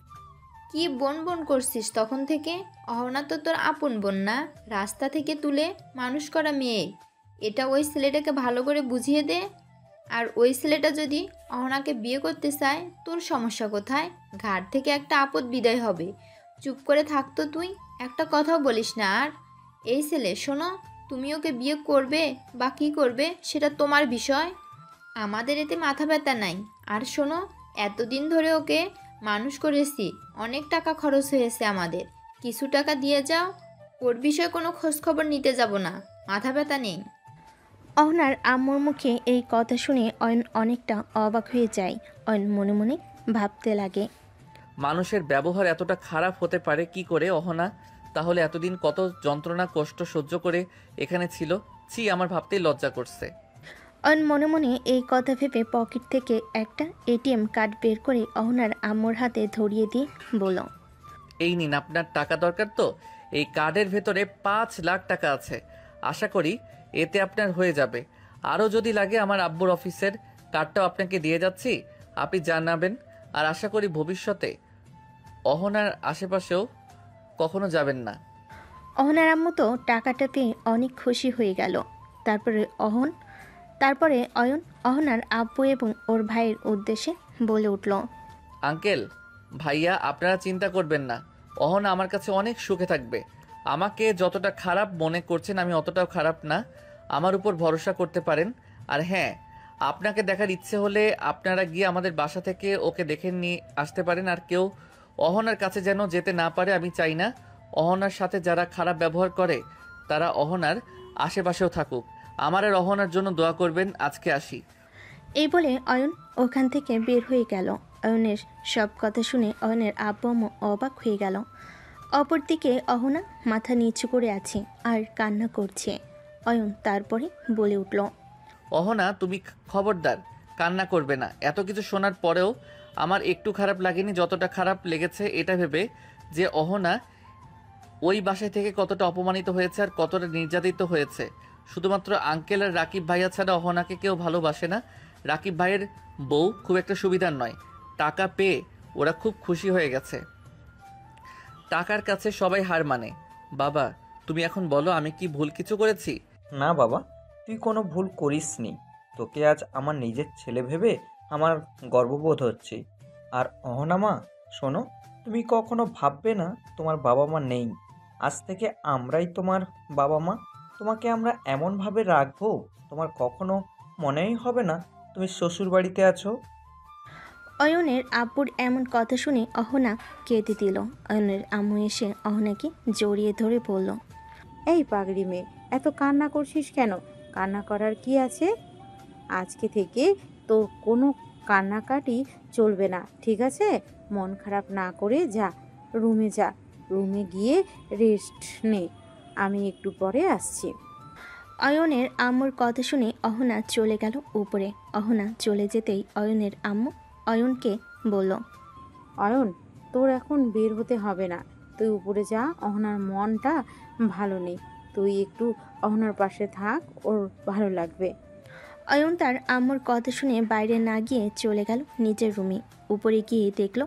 Speaker 11: কি বোন বোন করছিস তখন থেকে? অহনা তো তোর আপন বোন না, রাস্তা থেকে তুলে মানুষ করা মেয়ে। এটা ওই ছেলেটাকে ভালো করে বুঝিয়ে দে। আর ওই ছেলেটা যদি অহনাকে বিয়ে করতে চায় তোর সমস্যা কোথায়? ঘাট থেকে একটা আপদ বিদায় হবে। চুপ করে থাকতো তুই, একটা কথাও বলিস না। আর এই ছেলে শোনো, তুমি ওকে বিয়ে করবে বা কী করবে সেটা তোমার বিষয়, আমাদের এতে মাথা ব্যথা নাই। আর শোনো, এতদিন ধরে ওকে মানুষ করেছি, অনেক টাকা খরচ হয়েছে আমাদের, কিছু টাকা দিয়ে যাও, ওর বিষয়ে কোনো খোঁজখবর নিতে যাব না, মাথা ব্যথা নেই।
Speaker 3: অহনার আম্মুর মুখে এই কথা শুনে অয়ন অনেকটা অবাক হয়ে যায়। অয়ন মনে মনে ভাবতে লাগে,
Speaker 2: মানুষের ব্যবহার এতটা খারাপ হতে পারে কি করে অহনা? তাহলে এতদিন কত যন্ত্রণা কষ্ট সহ্য করে এখানে ছিল। ছি, আমার ভাবতেই লজ্জা করছে।
Speaker 3: অয়ন মনে মনে এই কথা ভেবে পকেট থেকে একটা এটিএম কার্ড বের করে অহনার আম্মুর হাতে ধরিয়ে দিয়ে বলল,
Speaker 2: এই নিন, আপনার টাকা দরকার তো? এই কার্ডের ভেতরে 5 লাখ টাকা আছে। আশা করি এতে আপনার হয়ে যাবে। আরও যদি লাগে আমার আব্বুর অফিসের কার্ডটাও আপনাকে দিয়ে যাচ্ছি, আপনি জানাবেন। আর আশা করি ভবিষ্যতে অহনার আশেপাশেও কখনো যাবেন না।
Speaker 3: অহনার আম্মু তো টাকাটা পেয়ে অনেক খুশি হয়ে গেল। তারপরে অয়ন অহনার আব্বু এবং ওর ভাইয়ের উদ্দেশ্যে বলে উঠল,
Speaker 2: আঙ্কেল, ভাইয়া, আপনারা চিন্তা করবেন না। অহনা আমার কাছে অনেক সুখে থাকবে। আমাকে যতটা খারাপ মনে করছেন আমি অতটাও খারাপ না। আমার উপর ভরসা করতে পারেন। আর হ্যাঁ, আপনাকে দেখার ইচ্ছে হলে আপনারা গিয়ে আমাদের বাসা থেকে ওকে দেখে নিয়ে আসতে পারেন। আর কেউ অহনার কাছে যেন যেতে না পারে আমি চাই না। অহনার সাথে যারা খারাপ ব্যবহার করে তারা অহনার আশেপাশেও থাকুক। আমার আর অহনার জন্য দোয়া করবেন। আজকে আসি।
Speaker 3: এই বলে অয়ন ওখান থেকে বের হয়ে গেল। অয়নের সব কথা শুনে অয়নের আব্বু আম্মু অবাক হয়ে গেল। অপরদিকে অহনা মাথা নিচু করে আছে আর কান্না করছে। অয়ন তারপরে বলে উঠল,
Speaker 2: অহনা, তুমি খবরদার কান্না করবে না। এত কিছু শোনার পরেও আমার একটু খারাপ লাগেনি। যতটা খারাপ লেগেছে এটা ভেবে যে অহনা ওই বাসায় থেকে কতটা অপমানিত হয়েছে আর কতটা নির্যাতিত হয়েছে। শুধুমাত্র আঙ্কেল আর রাকিব ভাইয়া ছাড়া অহনাকে কেউ ভালোবাসে না। রাকিব ভাইয়ের বউ খুব একটা সুবিধার নয়। টাকা পেয়ে ওরা খুব খুশি হয়ে গেছে। টাকার কাছে সবাই হার মানে। বাবা, তুমি এখন বলো আমি কি ভুল কিছু করেছি?
Speaker 9: না বাবা, তুই কোনো ভুল করিসনি। তোকে আজ আমার নিজের ছেলে ভেবে আমার গর্ববোধ হচ্ছে। আর অহনামা, শোনো, তুমি কখনো ভাববে না তোমার বাবা মা নেই। আজ থেকে আমরাই তোমার বাবা মা। তোমাকে আমরা এমনভাবে রাখবো তোমার কখনো মনেই হবে না তুমি শ্বশুর বাড়িতে আছো।
Speaker 3: অয়নের আব্বুর এমন কথা শুনে অহনা কেঁদে দিল। অয়নের আম্মু এসে অহনাকে জড়িয়ে ধরে বলল,
Speaker 8: এই পাগড়ি মেয়ে, এত কান্না করছিস কেন? কান্না করার কি আছে? আজকে থেকে তো কোনো কান্নাকাটি চলবে না, ঠিক আছে? মন খারাপ না করে যা, রুমে যা। রুমে গিয়ে রেস্ট নে, আমি একটু পরে আসছি।
Speaker 3: অয়নের আম্মুর কথা শুনে অহনা চলে গেল উপরে। অহনা চলে যেতেই অয়নের আম্মু অয়নকে বলল,
Speaker 8: অয়ন, তোর এখন বের হতে হবে না, তুই উপরে যা। অহনার মনটা ভালো নেই, তুই একটু অহনার পাশে থাক, ওর ভালো লাগবে।
Speaker 3: অয়ন তার আম্মুর কথা শুনে বাইরে না গিয়ে চলে গেল নিজের রুমে। উপরে গিয়ে দেখল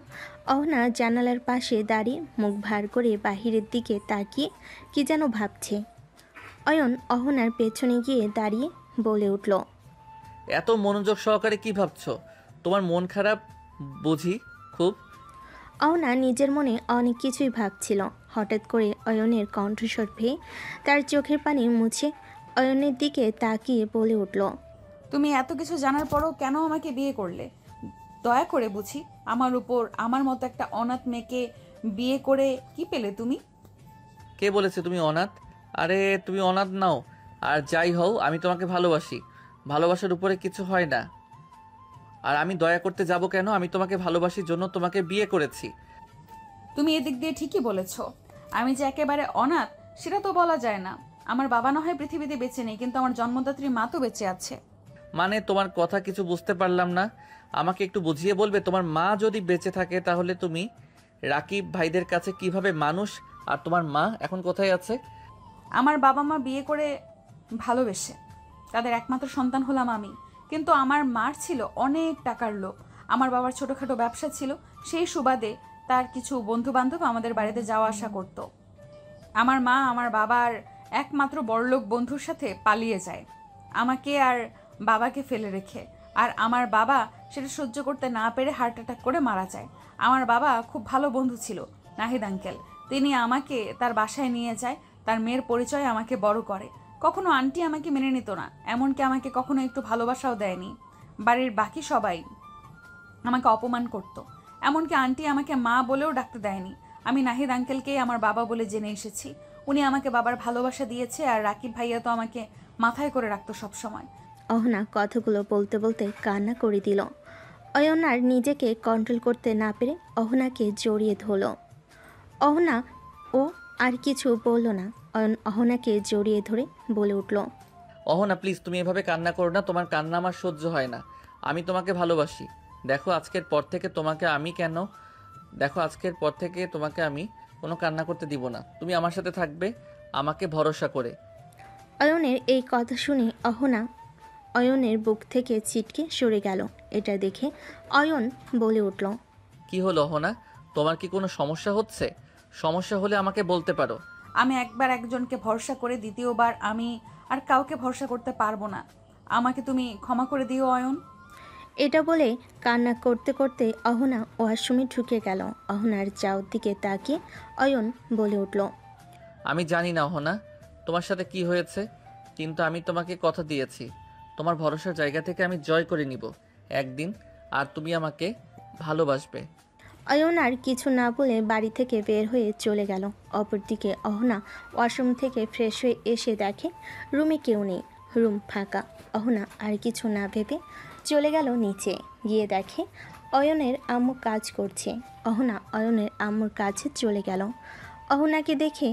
Speaker 3: অহনা জানালার পাশে দাঁড়িয়ে মুখ ভার করে বাহিরের দিকে তাকিয়ে কি যেন ভাবছে। অয়ন অহনার পেছনে গিয়ে দাঁড়িয়ে বলে উঠল,
Speaker 2: এত মনোযোগ সহকারে কি ভাবছো? তোমার মন খারাপ বুঝি খুব?
Speaker 3: অহনা নিজের মনে অনেক কিছুই ভাবছিল। হঠাৎ করে অয়নের কণ্ঠস্বর পেয়ে তার চোখের পানি মুছে অয়নের দিকে তাকিয়ে বলে উঠল,
Speaker 1: তুমি এত কিছু জানার পরও কেন আমাকে বিয়ে করলে? দয়া করে বুঝি আমার উপর। আমার মতো একটা অনাথ মেয়েকে বিয়ে করে কি পেলে তুমি?
Speaker 2: কে বলেছে তুমি অনাথ? আরে তুমি অনাথ নাও, আর যাই হও আমি তোমাকে ভালোবাসি। ভালোবাসার উপরে কিছু হয় না। আর আমি দয়া করতে যাব কেন? আমি তোমাকে ভালোবাসির জন্য তোমাকে বিয়ে করেছি।
Speaker 1: তুমি এদিক দিয়ে ঠিকই বলেছ। আমি যে একেবারে অনাথ সেটা তো বলা যায় না। আমার বাবা না হয় পৃথিবীতে বেঁচে নেই, কিন্তু আমার জন্মদাত্রী মা তো বেঁচে আছে।
Speaker 2: মানে তোমার কথা কিছু বুঝতে পারলাম না। আমাকে একটু বুঝিয়ে বলবে? তোমার মা যদি বেঁচে থাকে তাহলে তুমি রাকিব ভাইদের কাছে কিভাবে মানুষ, আর তোমার মা এখন কোথায় আছে?
Speaker 1: আমার বাবা মা বিয়ে করে ভালোবেসে তাদের একমাত্র সন্তান হলাম আমি। কিন্তু আমার মার ছিল অনেক টাকার লোভ। আমার বাবার ছোটোখাটো ব্যবসা ছিল, সেই সুবাদে তার কিছু বন্ধু বান্ধব আমাদের বাড়িতে যাওয়া আসা করত। আমার মা আমার বাবার একমাত্র বড়লোক বন্ধুর সাথে পালিয়ে যায় আমাকে আর বাবাকে ফেলে রেখে। আর আমার বাবা সেটা সহ্য করতে না পেরে হার্ট অ্যাটাক করে মারা যায়। আমার বাবা খুব ভালো বন্ধু ছিল নাহিদ আঙ্কেল। তিনি আমাকে তার বাসায় নিয়ে যায়, তার মেয়ের পরিচয় আমাকে বড় করে। কখনো আন্টি আমাকে মেনে নিত না, এমনকি আমাকে কখনো একটু ভালোবাসাও দেয়নি। বাড়ির বাকি সবাই আমাকে অপমান করত, এমনকি আন্টি আমাকে মা বলেও ডাকতে দেয়নি। আমি নাহিদ আঙ্কেলকেই আমার বাবা বলে জেনে এসেছি। উনি আমাকে বাবার ভালোবাসা দিয়েছে, আর রাকিব ভাইয়া তো আমাকে মাথায় করে রাখতো সবসময়।
Speaker 3: অহনা কথাগুলো বলতে বলতে কান্না করে দিল। অয়ন আর নিজেকে কন্ট্রোল করতে না পেরে অহনাকে জড়িয়ে ধরল। অহনা ও আর কিছু বলল না। অয়ন অহনাকে জড়িয়ে ধরে বলে উঠল,
Speaker 2: অহনা প্লিজ, তুমি এভাবে কান্না করো না। তোমার কান্না আমার সহ্য হয় না। আমি তোমাকে ভালোবাসি। দেখো আজকের পর থেকে তোমাকে আমি কোনো কান্না করতে দিব না। তুমি আমার সাথে থাকবে, আমাকে ভরসা করে।
Speaker 3: অয়নের এই কথা শুনে অহনা অয়নের বুক থেকে ছিটকে সরে গেল। এটা দেখে অয়ন বলে উঠল,
Speaker 2: কি হলো অহনা, তোমার কি কোনো সমস্যা হচ্ছে? সমস্যা হলে আমাকে বলতে পারো।
Speaker 1: আমি একবার একজনকে ভরসা করে দ্বিতীয়বার আমি আর কাউকে ভরসা করতে পারবো না। আমাকে তুমি ক্ষমা করে দিও অয়ন।
Speaker 3: এটা বলে কান্না করতে করতে অহনা ওয়াশরুমে ঢুকে গেল। অহনার যাওয়ার দিকে তাকিয়ে অয়ন বলে উঠল,
Speaker 2: আমি জানি না অহনা তোমার সাথে কি হয়েছে, কিন্তু আমি তোমাকে কথা দিয়েছি তোমার ভরসার জায়গা থেকে আমি জয় করে নিব একদিন, আর তুমি আমাকে ভালোবাসবে।
Speaker 3: অয়ন আর কিছু না বলে বাড়ি থেকে বের হয়ে চলে গেল। অপরদিকে অহনা ওয়াশরুম থেকে ফ্রেশ হয়ে এসে দেখে রুমে কেউ নেই, রুম ফাঁকা। অহনা আর কিছু না ভেবে চলে গেল নিচে, গিয়ে দেখে অয়নের আম্মু কাজ করছে। অহনা অয়নের আম্মুর কাছে চলে গেল। অহনাকে দেখে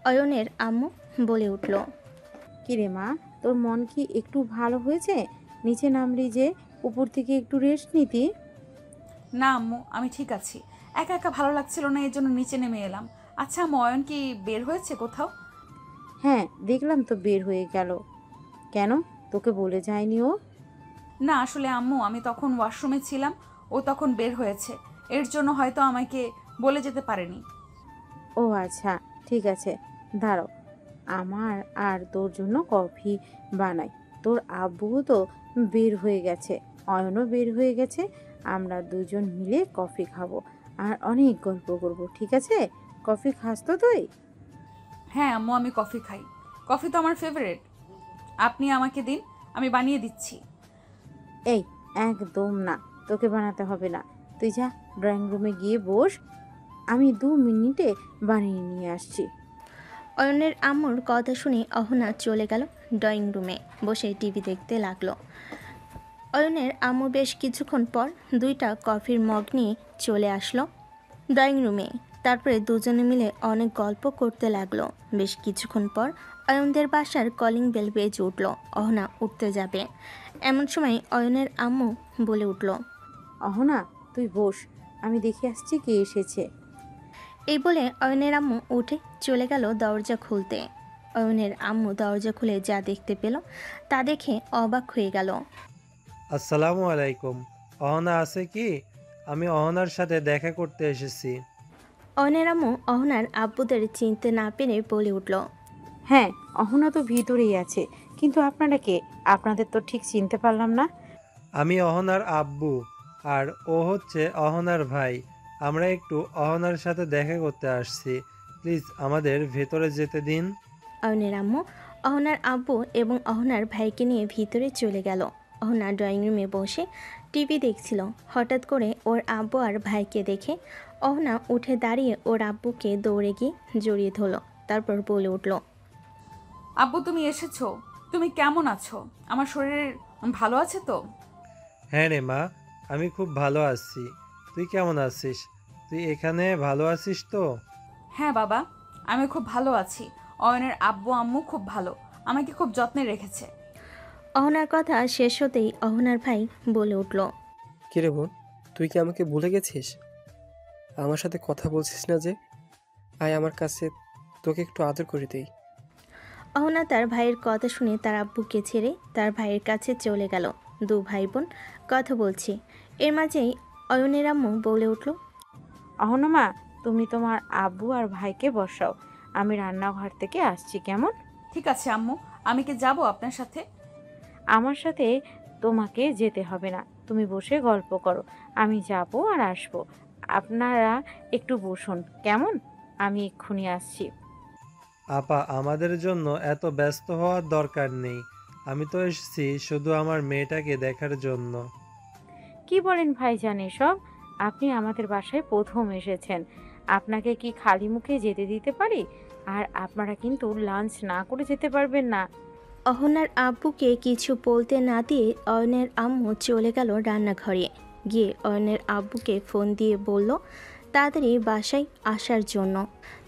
Speaker 3: অয়নের আম্মু বলে উঠল,
Speaker 8: কিরে মা, তোর মন কি একটু ভালো হয়েছে? নিচে নামলি যে, উপর থেকে একটু রেস্ট নিতি।
Speaker 1: না আম্মু, আমি ঠিক আছি। একা একা ভালো লাগছিল না, এই জন্য নিচে নেমে এলাম। আচ্ছা আম্মু, অয়ন কি বের হয়েছে কোথাও?
Speaker 8: হ্যাঁ, দেখলাম তো বের হয়ে গেল। কেন, তোকে বলে যায়নি ও?
Speaker 1: না আসলে আম্মু, আমি তখন ওয়াশরুমে ছিলাম, ও তখন বের হয়েছে, এর জন্য হয়তো আমাকে বলে যেতে পারেনি।
Speaker 8: ও আচ্ছা, ঠিক আছে, দাঁড়াও, আমার আর তোর জন্য কফি বানাই। তোর আব্বুও তো বের হয়ে গেছে, অয়নও বের হয়ে গেছে। আমরা দুজন মিলে কফি খাবো আর অনেক গল্প করব, ঠিক আছে? কফি খাস তো তুই?
Speaker 1: হ্যাঁ আম্মু, আমি কফি খাই। কফি তো আমার ফেভারিট। আপনি আমাকে দিন, আমি বানিয়ে দিচ্ছি।
Speaker 8: এই, একদম না, তোকে বানাতে হবে না। তুই যা, ড্রয়িং রুমে গিয়ে বস, আমি 2 মিনিটে বানিয়ে নিয়ে আসছি।
Speaker 3: অয়নের আম্মুর কথা শুনে অহনা চলে গেল ড্রয়িং রুমে, বসে টিভি দেখতে লাগলো। অয়নের আম্মু বেশ কিছুক্ষণ পর 2টা কফির মগ নিয়ে চলে আসলো ড্রয়িং রুমে। তারপরে দুজনে মিলে অনেক গল্প করতে লাগলো। বেশ কিছুক্ষণ পর অয়নদের বাসার কলিং বেল বেজে উঠল। অহনা উঠতে যাবে, এমন সময় অয়নের আম্মু বলে উঠল,
Speaker 8: অহনা, তুই বস, আমি দেখে আসছি কে এসেছে।
Speaker 3: এই বলে অয়নের আম্মু উঠে চলে গেল দরজা খুলতে। অয়নের আম্মু দরজা খুলে যা দেখতে পেল তা দেখে অবাক হয়ে গেল।
Speaker 6: আসসালামু আলাইকুম। অহনা আছে কি? আমি অহনার সাথে দেখা করতে এসেছি।
Speaker 3: অয়নের আম্মু অহনার আব্বুদের চিনতে না পেরে বলে উঠল,
Speaker 8: হ্যাঁ, অহনা তো ভিতরেই আছে, কিন্তু আপনারা কে? আপনাদের তো ঠিক চিনতে পারলাম না।
Speaker 6: আমি অহনার আব্বু, আর ও হচ্ছে অহনার ভাই। আমরা একটু অহনার সাথে দেখা করতে আসছি। প্লিজ আমাদের ভেতরে যেতে দিন।
Speaker 3: অয়নের আম্মু অহনার আব্বু এবং অহনার ভাইকে নিয়ে ভিতরে চলে গেল। অহনা ড্রয়িং রুমে বসে টিভি দেখছিল। হঠাৎ করে ওর আব্বু আর ভাইকে দেখে অহনা উঠে দাঁড়িয়ে ওর আব্বুকে দৌড়ে গিয়ে জড়িয়ে ধরল। তারপর বলে উঠল,
Speaker 1: আব্বু তুমি এসেছো, তুমি কেমন আছো? আমার শরীর ভালো আছে তো?
Speaker 6: হ্যাঁ রে মা, আমি খুব ভালো আছি। তুই কেমন আছিস? তুই এখানে ভালো আছিস তো?
Speaker 1: হ্যাঁ বাবা, আমি খুব ভালো আছি। অয়নের আব্বু আম্মু খুব ভালো, আমাকে খুব যত্নে রেখেছে।
Speaker 3: অহনার কথা শেষ হতেই অহনার ভাই বলে উঠল,
Speaker 7: কিরে বোন, তুই কি আমাকে ভুলে গেছিস? আমার সাথে কথা বলছিস না যে? আয় আমার কাছে, তোকে একটু আদর করে দেই।
Speaker 3: অহনা তার ভাইয়ের কথা শুনে তার আব্বুকে ছেড়ে তার ভাইয়ের কাছে চলে গেল। 2 ভাই বোন কথা বলছে, এর মাঝেই অয়নের আম্মু বলে উঠল,
Speaker 8: অহনা মা, তুমি তোমার আব্বু আর ভাইকে বসাও, আমি রান্নাঘর থেকে আসছি, কেমন?
Speaker 1: ঠিক আছে আম্মু, আমি কি যাব আপনার সাথে?
Speaker 8: আমার সাথে তোমাকে যেতে হবে না, তুমি বসে গল্প করো, আমি যাব আর আসবো। আপনারা একটু বসুন, কেমন? আমি এক্ষুনি আসছি।
Speaker 6: আপা, আমাদের জন্য এত ব্যস্ত হওয়ার দরকার নেই। আমি তো এসেছি শুধু আমার মেয়েটাকে দেখার জন্য।
Speaker 8: কি বলেন ভাইজান এসব? আপনি আমাদের বাসায় প্রথম এসেছেন, আপনাকে কি খালি মুখে যেতে দিতে পারি? আর আপনারা কিন্তু লাঞ্চ না করে যেতে পারবেন না।
Speaker 3: অহনার আব্বুকে কিছু বলতে না দিয়ে অয়নের আম্মু চলে গেল রান্নাঘরে। গিয়ে অয়নের আব্বুকে ফোন দিয়ে বলল তাড়াতাড়ি বাসায় আসার জন্য।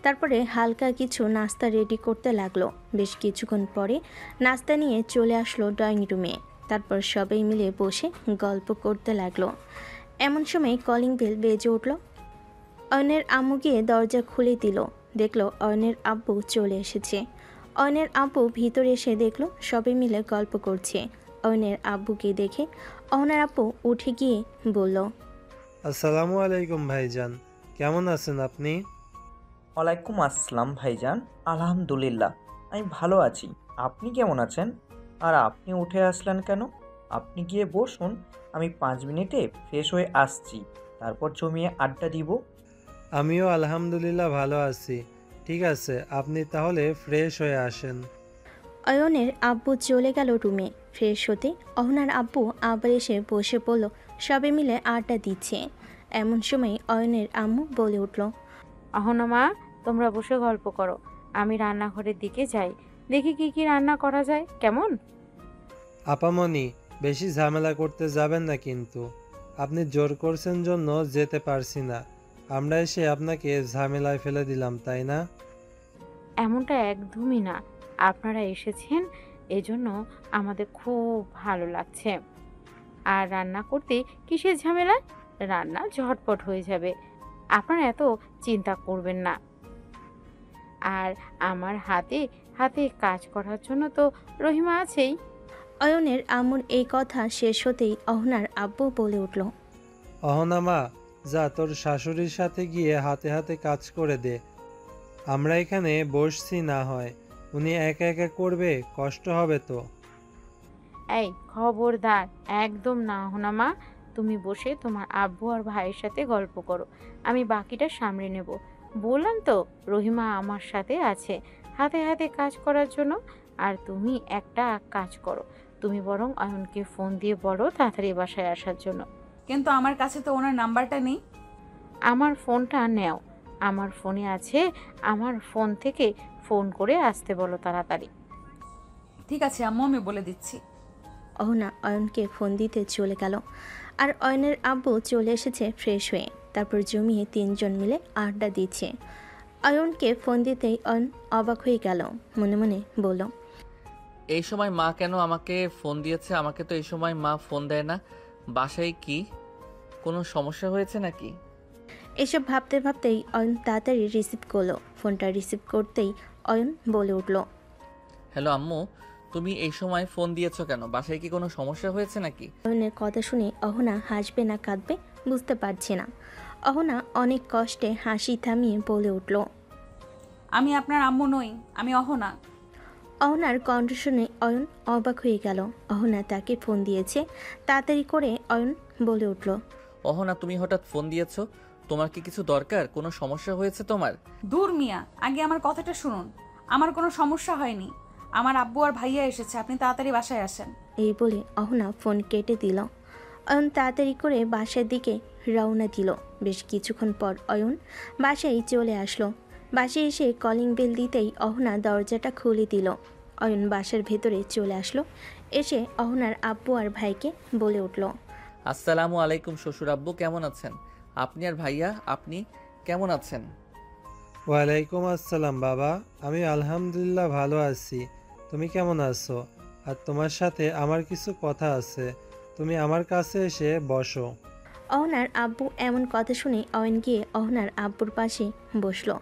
Speaker 3: তারপরে হালকা কিছু নাস্তা রেডি করতে লাগলো। বেশ কিছুক্ষণ পরে নাস্তা নিয়ে চলে আসলো ড্রয়িং রুমে। তারপর সবাই মিলে বসে গল্প করতে লাগলো। এমন সময় কলিং বেল বেজে উঠল। অয়নের আম্মু গিয়ে দরজা খুলে দিল। দেখলো অয়নের আব্বু চলে এসেছে। অয়নের আব্বু ভিতরে এসে দেখলো সবাই মিলে গল্প করছে। অয়নের আব্বুকে দেখে অহনার আব্বু উঠে গিয়ে বলল,
Speaker 6: আসসালামু আলাইকুম ভাইজান, কেমন আছেন আপনি?
Speaker 9: ওয়ালাইকুম আসসালাম ভাইজান, আলহামদুলিল্লাহ আমি ভালো আছি। আপনি কেমন আছেন? আর আপনি উঠে আসলেন কেন? আপনি গিয়ে বসুন, আমি 5 মিনিটে ফ্রেশ হয়ে আসছি, তারপর জমিয়ে আড্ডা দিব।
Speaker 6: আমিও আলহামদুলিল্লাহ ভালো আছি। ঠিক আছে, আপনি তাহলে ফ্রেশ হয়ে আসেন।
Speaker 3: অয়নের আব্বু চলে গেল রুমে। ফ্রেশ হতে অহনার আব্বু আবার এসে বসে পড়ল। সবাই মিলে আড্ডা দিচ্ছে। এমন সময় অয়নের আম্মু বলে উঠল,
Speaker 8: অহনা মা, তোমরা বসে গল্প করো, আমি রান্নাঘরের দিকে যাই, দেখি কি কি রান্না করা যায়। কেমন?
Speaker 6: আপামনি, বেশি ঝামেলা করতে যাবেন না কিন্তু। আপনি জোর করছেন জন্য যেতে পারছি না। আমরা এসে আপনাকে ঝামেলায় ফেলে দিলাম, তাই না?
Speaker 8: এমনটা একদমই না, আপনারা এসেছেন এজন্য আমাদের খুব ভালো লাগছে। আর রান্না করতে কিসের ঝামেলা? রান্না ঝটপট হয়ে যাবে, আপনারা এত চিন্তা করবেন না। আর আমার হাতে হাতে কাজ করার জন্য তো রহিমা আছেই।
Speaker 3: অয়নের আম্মুর এই কথা শেষ হতেই অহনার আব্বু বলে উঠল,
Speaker 6: অহনা মা, যা তোর শাশুড়ির সাথে গিয়ে হাতে হাতে কাজ করে দে। আমরা এখানে বসছি না হয়, উনি একা একা করবে, কষ্ট হবে তো।
Speaker 8: এই খবরদার, একদম না অহনা মা, তুমি বসে তোমার আব্বু আর ভাইয়ের সাথে গল্প করো, আমি বাকিটা সামলে নেব। বললাম তো রহিমা আমার সাথে আছে হাতে হাতে কাজ করার জন্য। আর তুমি একটা কাজ করো, তুমি বরং অয়নকে ফোন দিয়ে বলো তাড়াতাড়ি বাসায় আসার জন্য।
Speaker 1: কিন্তু আমার কাছে তো ওনার নাম্বারটা নেই।
Speaker 8: আমার ফোনটা নেও, আমার ফোনে আছে, আমার ফোন থেকে ফোন করে আসতে বলো তাড়াতাড়ি।
Speaker 1: ঠিক আছে আম্মু, আমি বলে দিচ্ছি।
Speaker 3: অহনা অয়নকে ফোন দিতে চলে গেল। আর অয়নের আব্বু চলে এসেছে ফ্রেশ হয়ে। তারপর জমিয়ে তিনজন মিলে আড্ডা দিচ্ছে। অয়নকে ফোন দিতেই অয়ন অবাক হয়ে গেল, মনে মনে বলল,
Speaker 2: এই সময় মা কেন আমাকে ফোন দিয়েছে? আমাকে তো এই সময় মা ফোন দেয় না। বাসায় কি কোনো সমস্যা হয়েছে নাকি?
Speaker 3: এসব ভাবতে ভাবতেই অয়ন তাড়াতাড়ি রিসিভ করলো। ফোনটা রিসিভ করতেই অয়ন বলে উঠল,
Speaker 2: হ্যালো আম্মু, তুমি এই সময় ফোন দিয়েছো কেন? বাসায় কি কোনো সমস্যা হয়েছে নাকি?
Speaker 3: অয়নের কথা শুনে অহনা হাসবে না কাঁদবে বুঝতে পারছে না। অহনা অনেক কষ্টে হাসি থামিয়ে বলে উঠল,
Speaker 1: আমি আপনার আম্মু নই, আমি অহনা।
Speaker 3: অহনার কণ্ঠ শুনে অয়ন অবাক হয়ে গেল। অহনা তাকে ফোন দিয়েছে। তাড়াতাড়ি করে অয়ন বলে উঠল,
Speaker 2: অহনা, তুমি হঠাৎ ফোন দিয়েছো, তোমার কি কিছু দরকার? কোনো সমস্যা হয়েছে তোমার?
Speaker 1: দূর মিয়া, আগে আমার কথাটা শুনুন। আমার কোনো সমস্যা হয়নি, আমার আব্বু আর ভাইয়া এসেছে, আপনি তাড়াতাড়ি বাসায় আসেন।
Speaker 3: এই বলে অহনা ফোন কেটে দিল। অয়ন তাড়াতাড়ি করে বাসার দিকে রওনা দিল। বেশ কিছুক্ষণ পর অয়ন বাসায় চলে আসলো। বাসায় এসে কলিং বেল দিতেই অহনা দরজাটা খুলে দিল। অয়ন বাসার ভেতরে চলে আসলো। এসে অহনার আব্বু আর ভাইকে বলে উঠল,
Speaker 2: আসসালামু আলাইকুম শ্বশুর আব্বু, কেমন আছেন? আপনি আর ভাইয়া, আপনি কেমন আছেন?
Speaker 6: ওয়ালাইকুম আসসালাম বাবা, আমি আলহামদুলিল্লাহ ভালো আছি। তুমি কেমন আছো? আর তোমার সাথে আমার কিছু কথা আছে, তুমি আমার কাছে এসে বসো।
Speaker 3: অহনার আব্বু এমন কথা শুনে অয়ন গিয়ে অহনার আব্বুর পাশে বসলো।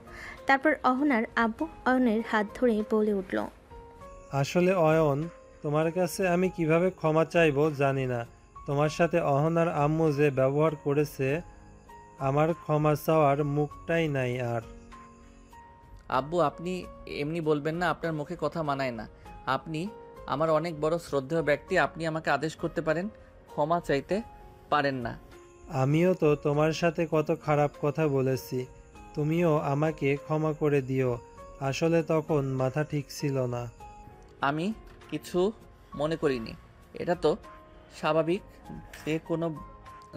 Speaker 3: তারপর অহনার আব্বু অয়নের হাত ধরে বলে উঠল,
Speaker 6: আসলে অয়ন, তোমার কাছে আমি কিভাবে ক্ষমা চাইবো জানি না। তোমার সাথে অহনার আম্মু যে ব্যবহার করেছে, আমার ক্ষমা চাওয়ার মুখটাই নাই আর।
Speaker 2: আব্বু, আপনি এমনি বলবেন না, আপনার মুখে কথা মানায় না। আপনি আমার অনেক বড় শ্রদ্ধেয় ব্যক্তি, আপনি আমাকে আদেশ করতে পারেন, ক্ষমা চাইতে পারেন না।
Speaker 6: আমিও তো তোমার সাথে কত খারাপ কথা বলেছি, তুমিও আমাকে ক্ষমা করে দিও। আসলে তখন মাথা ঠিক ছিল না।
Speaker 2: আমি কিছু মনে করিনি, এটা তো স্বাভাবিক।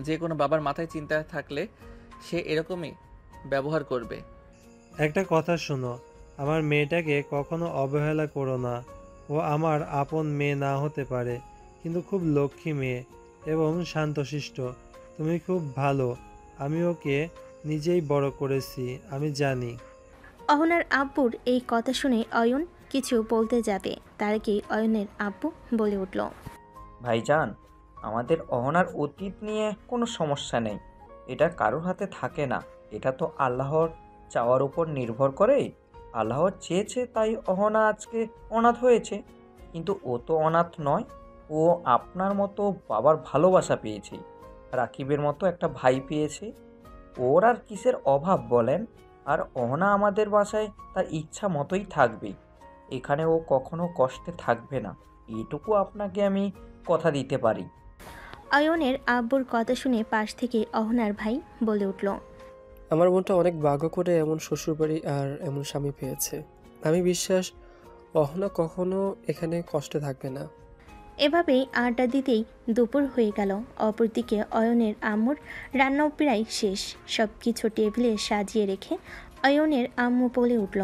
Speaker 2: যে কোনো বাবার মাথায় চিন্তা থাকলে সে এরকমই ব্যবহার করবে।
Speaker 6: একটা কথা শোনো, আমার মেয়েটাকে কখনো অবহেলা করো না। ও আমার আপন মেয়ে না হতে পারে, কিন্তু খুব লক্ষ্মী মেয়ে এবং শান্তশিষ্ট। তুমি খুব ভালো, আমি ওকে নিজেই বড় করেছি, আমি জানি।
Speaker 3: অহনার আব্বুর এই কথা শুনে অয়ন কিছু বলতে যাবে, তার আগে অয়নের আব্বু বলে উঠল,
Speaker 9: ভাইজান, আমাদের অহনার অতীত নিয়ে কোনো সমস্যা নেই। এটা কারোর হাতে থাকে না, এটা তো আল্লাহর চাওয়ার উপর নির্ভর করে। আল্লাহ চেয়েছে তাই অহনা আজকে অনাথ হয়েছে, কিন্তু ও তো অনাথ নয়। ও আপনার মতো বাবার ভালোবাসা পেয়েছে, রাকিবের মতো একটা ভাই পেয়েছে। ওর আর কিসের অভাব বলেন? আর অহনা আমাদের বাসায় তার ইচ্ছা মতোই থাকবে, এখানে ও কখনো কষ্টে থাকবে না, এটুকু আপনাকে আমি কথা দিতে পারি।
Speaker 3: অয়নের আব্বুর কথা শুনে পাশ থেকে অহনার ভাই বলে উঠল,
Speaker 7: আমার মনটা অনেক ভাগ্য করে এমন শ্বশুরবাড়ি আর এমন স্বামী পেয়েছে। আমি বিশ্বাস অহনা কখনো এখানে কষ্টে থাকবে না।
Speaker 3: এভাবেই আড্ডা দিতেই দুপুর হয়ে গেল। অপরদিকে অয়নের আম্মুর রান্নাও প্রায় শেষ। সব কিছু টেবিলে সাজিয়ে রেখে অয়নের আম্মু বলে উঠল,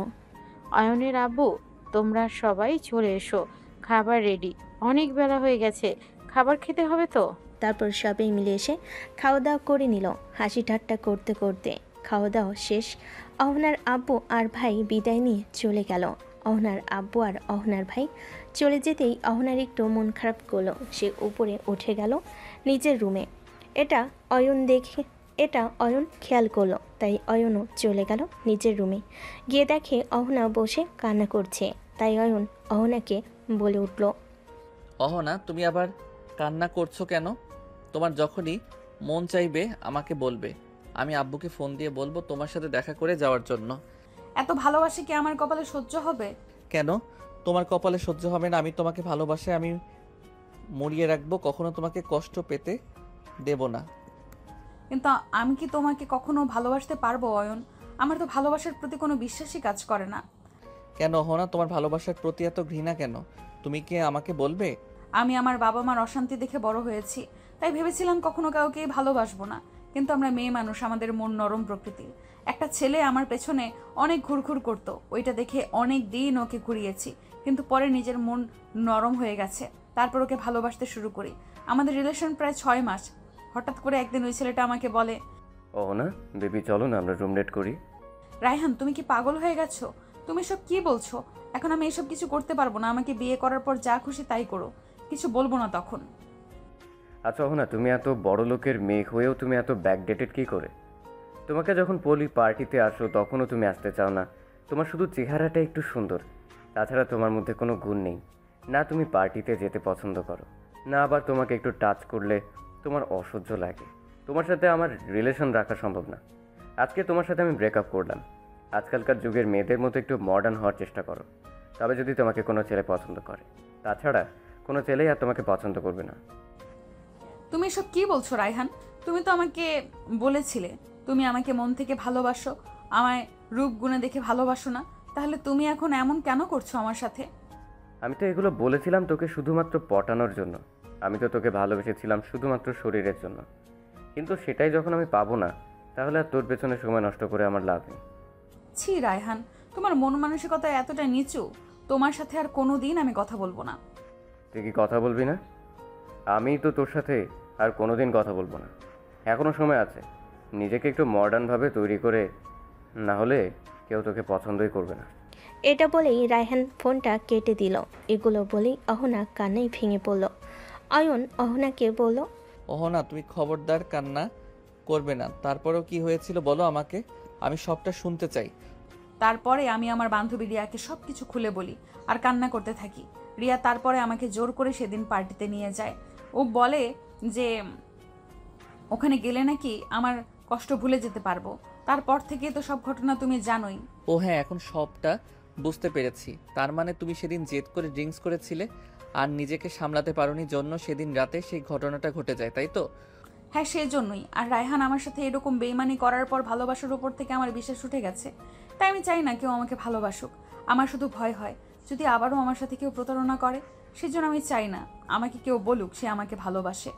Speaker 8: অয়নের আব্বু, তোমরা সবাই চলে এসো, খাবার রেডি, অনেক বেলা হয়ে গেছে, খাবার খেতে হবে তো।
Speaker 3: তারপর সবাই মিলে এসে খাওয়া দাওয়া করে নিল। হাসি ঠাট্টা করতে করতে খাওয়া দাওয়া শেষ। অহনার আব্বু আর ভাই বিদায় নিয়ে চলে গেল। অহনার আব্বু আর অহনার ভাই চলে যেতেই অহনার একটু মন খারাপ করলো। সে উপরে উঠে গেল নিজের রুমে। এটা অয়ন খেয়াল করলো, তাই অয়নও চলে গেল নিজের রুমে। গিয়ে দেখে অহনা বসে কান্না করছে। তাই অয়ন অহনাকে বলে উঠল,
Speaker 2: অহনা, তুমি আবার কান্না করছো কেন? তোমার যখনই মন চাইবে আমাকে বলবে, আমি আব্বুকে ফোন দিয়ে বলবো তোমার সাথে দেখা করে যাওয়ার জন্য।
Speaker 1: এত ভালোবাসে কি আমার কপালে সহ্য হবে?
Speaker 2: কেন তোমার কপালে সহ্য হবে না? আমি তোমাকে ভালোবাসে আমি মরিয়ে রাখবো, কখনো তোমাকে কষ্ট পেতে দেব না।
Speaker 1: কিন্তু আমি কি তোমাকে কখনো ভালোবাসতে পারবো অয়ন? আমার তো ভালোবাসার প্রতি কোনো বিশ্বাসই কাজ করে না।
Speaker 2: কেন অহনা, তোমার ভালোবাসার প্রতি এত ঘৃণা কেন? তুমি কি আমাকে বলবে?
Speaker 1: আমি আমার বাবা মার অশান্তি দেখে বড় হয়েছি, তাই ভেবেছিলাম কখনো কাউকে ভালোবাসবো না। কিন্তু আমরা মেয়ে মানুষ, আমাদের মন নরম প্রকৃতির। একটা ছেলে আমার পেছনে অনেক ঘুরঘুর করতো, ওইটা দেখে অনেক দিন ওকে ঘুরিয়েছি, কিন্তু পরে নিজের মন নরম হয়ে গেছে। তারপর ওকে ভালোবাসতে শুরু করি। আমাদের রিলেশন প্রায় 6 মাস। হঠাৎ করে একদিন ওই ছেলেটা আমাকে বলে,
Speaker 12: ও না বেবি, চলো না আমরা রুম ডেট করি।
Speaker 1: রায়হান, তুমি কি পাগল হয়ে গেছো? তুমি সব কি বলছো? এখন আমি এসব কিছু করতে পারবো না। আমাকে বিয়ে করার পর যা খুশি তাই করো, কিছু বলবো না তখন।
Speaker 12: আচ্ছা না, তুমি এত বড় লোকের মেয়ে হয়েও তুমি এত ব্যাকডেটেড কি করে? তোমাকে যখন বলি পার্টিতে আসো তখনও তুমি আসতে চাও না। তোমার শুধু চেহারাটা একটু সুন্দর, তাছাড়া তোমার মধ্যে কোনো গুণ নেই। না তুমি পার্টিতে যেতে পছন্দ করো, না আবার তোমাকে একটু টাচ করলে তোমার অসহ্য লাগে। তোমার সাথে আমার রিলেশন রাখা সম্ভব না। আজকে তোমার সাথে আমি ব্রেকআপ করলাম। আজকালকার যুগের মেয়েদের মতো একটু মডার্ন হওয়ার চেষ্টা করো, তবে যদি তোমাকে কোনো ছেলে পছন্দ করে। তাছাড়া কোনো ছেলেই আর তোমাকে পছন্দ করবে না।
Speaker 1: তুমি এসব কি বলছো রায়হান? তুমি তো আমাকে বলেছিলে তুমি আমাকে মন থেকে ভালোবাসো, আমায় রূপ গুণে দেখে ভালোবাসো না। তাহলে তুমি এখন এমন কেন করছো আমার সাথে?
Speaker 12: আমি তো এগুলো বলেছিলাম তোকে শুধুমাত্র পটানোর জন্য। আমি তো তোকে ভালোবেসেছিলাম শুধুমাত্র শরীরের জন্য, কিন্তু সেটাই যখন আমি পাবো না, তাহলে আর তোর পেছনে সময় নষ্ট করে আমার লাভ নেই।
Speaker 1: ছি রায়হান, তোমার মন মানসিকতা এতটা নিচু। তোমার সাথে আর কোনো দিন আমি কথা বলবো না।
Speaker 12: তুই কি কথা বলবি না? আমি তো তোর সাথে আর কোনোদিন কথা বলবো না। এখনও সময় আছে, নিজেকে একটু মডার্নভাবে তৈরি করে, না হলে কেউ তোকে পছন্দই করবে না।
Speaker 3: এটা বলেই রায়হান ফোনটা কেটে দিল। এগুলো বলেই অহনা কান্নায় ভেঙে পড়ল। অয়ন অহনাকে বলল,
Speaker 2: অহনা, তুমি খবরদার কান্না করবে না। তারপরেও কি হয়েছিল বলো আমাকে, আমি সবটা শুনতে চাই।
Speaker 1: তারপরে আমি আমার বান্ধবী রিয়াকে সব কিছু খুলে বলি আর কান্না করতে থাকি। রিয়া তারপরে আমাকে জোর করে সেদিন পার্টিতে নিয়ে যায়। ও বলে যে ওখানে গেলে নাকি আমার কষ্ট ভুলে যেতে পারবো। তারপর থেকে তো সব ঘটনা তুমি জানোই।
Speaker 2: ও হ্যাঁ, এখন সবটা বুঝতে পেরেছি। তার মানে তুমি সেদিন জেদ করে ড্রিঙ্কস করেছিলে আর নিজেকে সামলাতে পারোনি, জন্য সেদিন রাতে সেই ঘটনাটা ঘটে যায়, তাই তো?
Speaker 1: হ্যাঁ, সেজন্যই। আর রায়হান আমার সাথে এরকম বেইমানি করার পর ভালোবাসার উপর থেকে আমার বিশ্বাস উঠে গেছে। তাই আমি চাই না কেউ আমাকে ভালোবাসুক। আমার শুধু ভয় হয় যদি আবারও আমার সাথে কেউ প্রতারণা করে। সেজন্য আমি চাই না আমাকে কেউ বলুক সে আমাকে ভালোবাসে।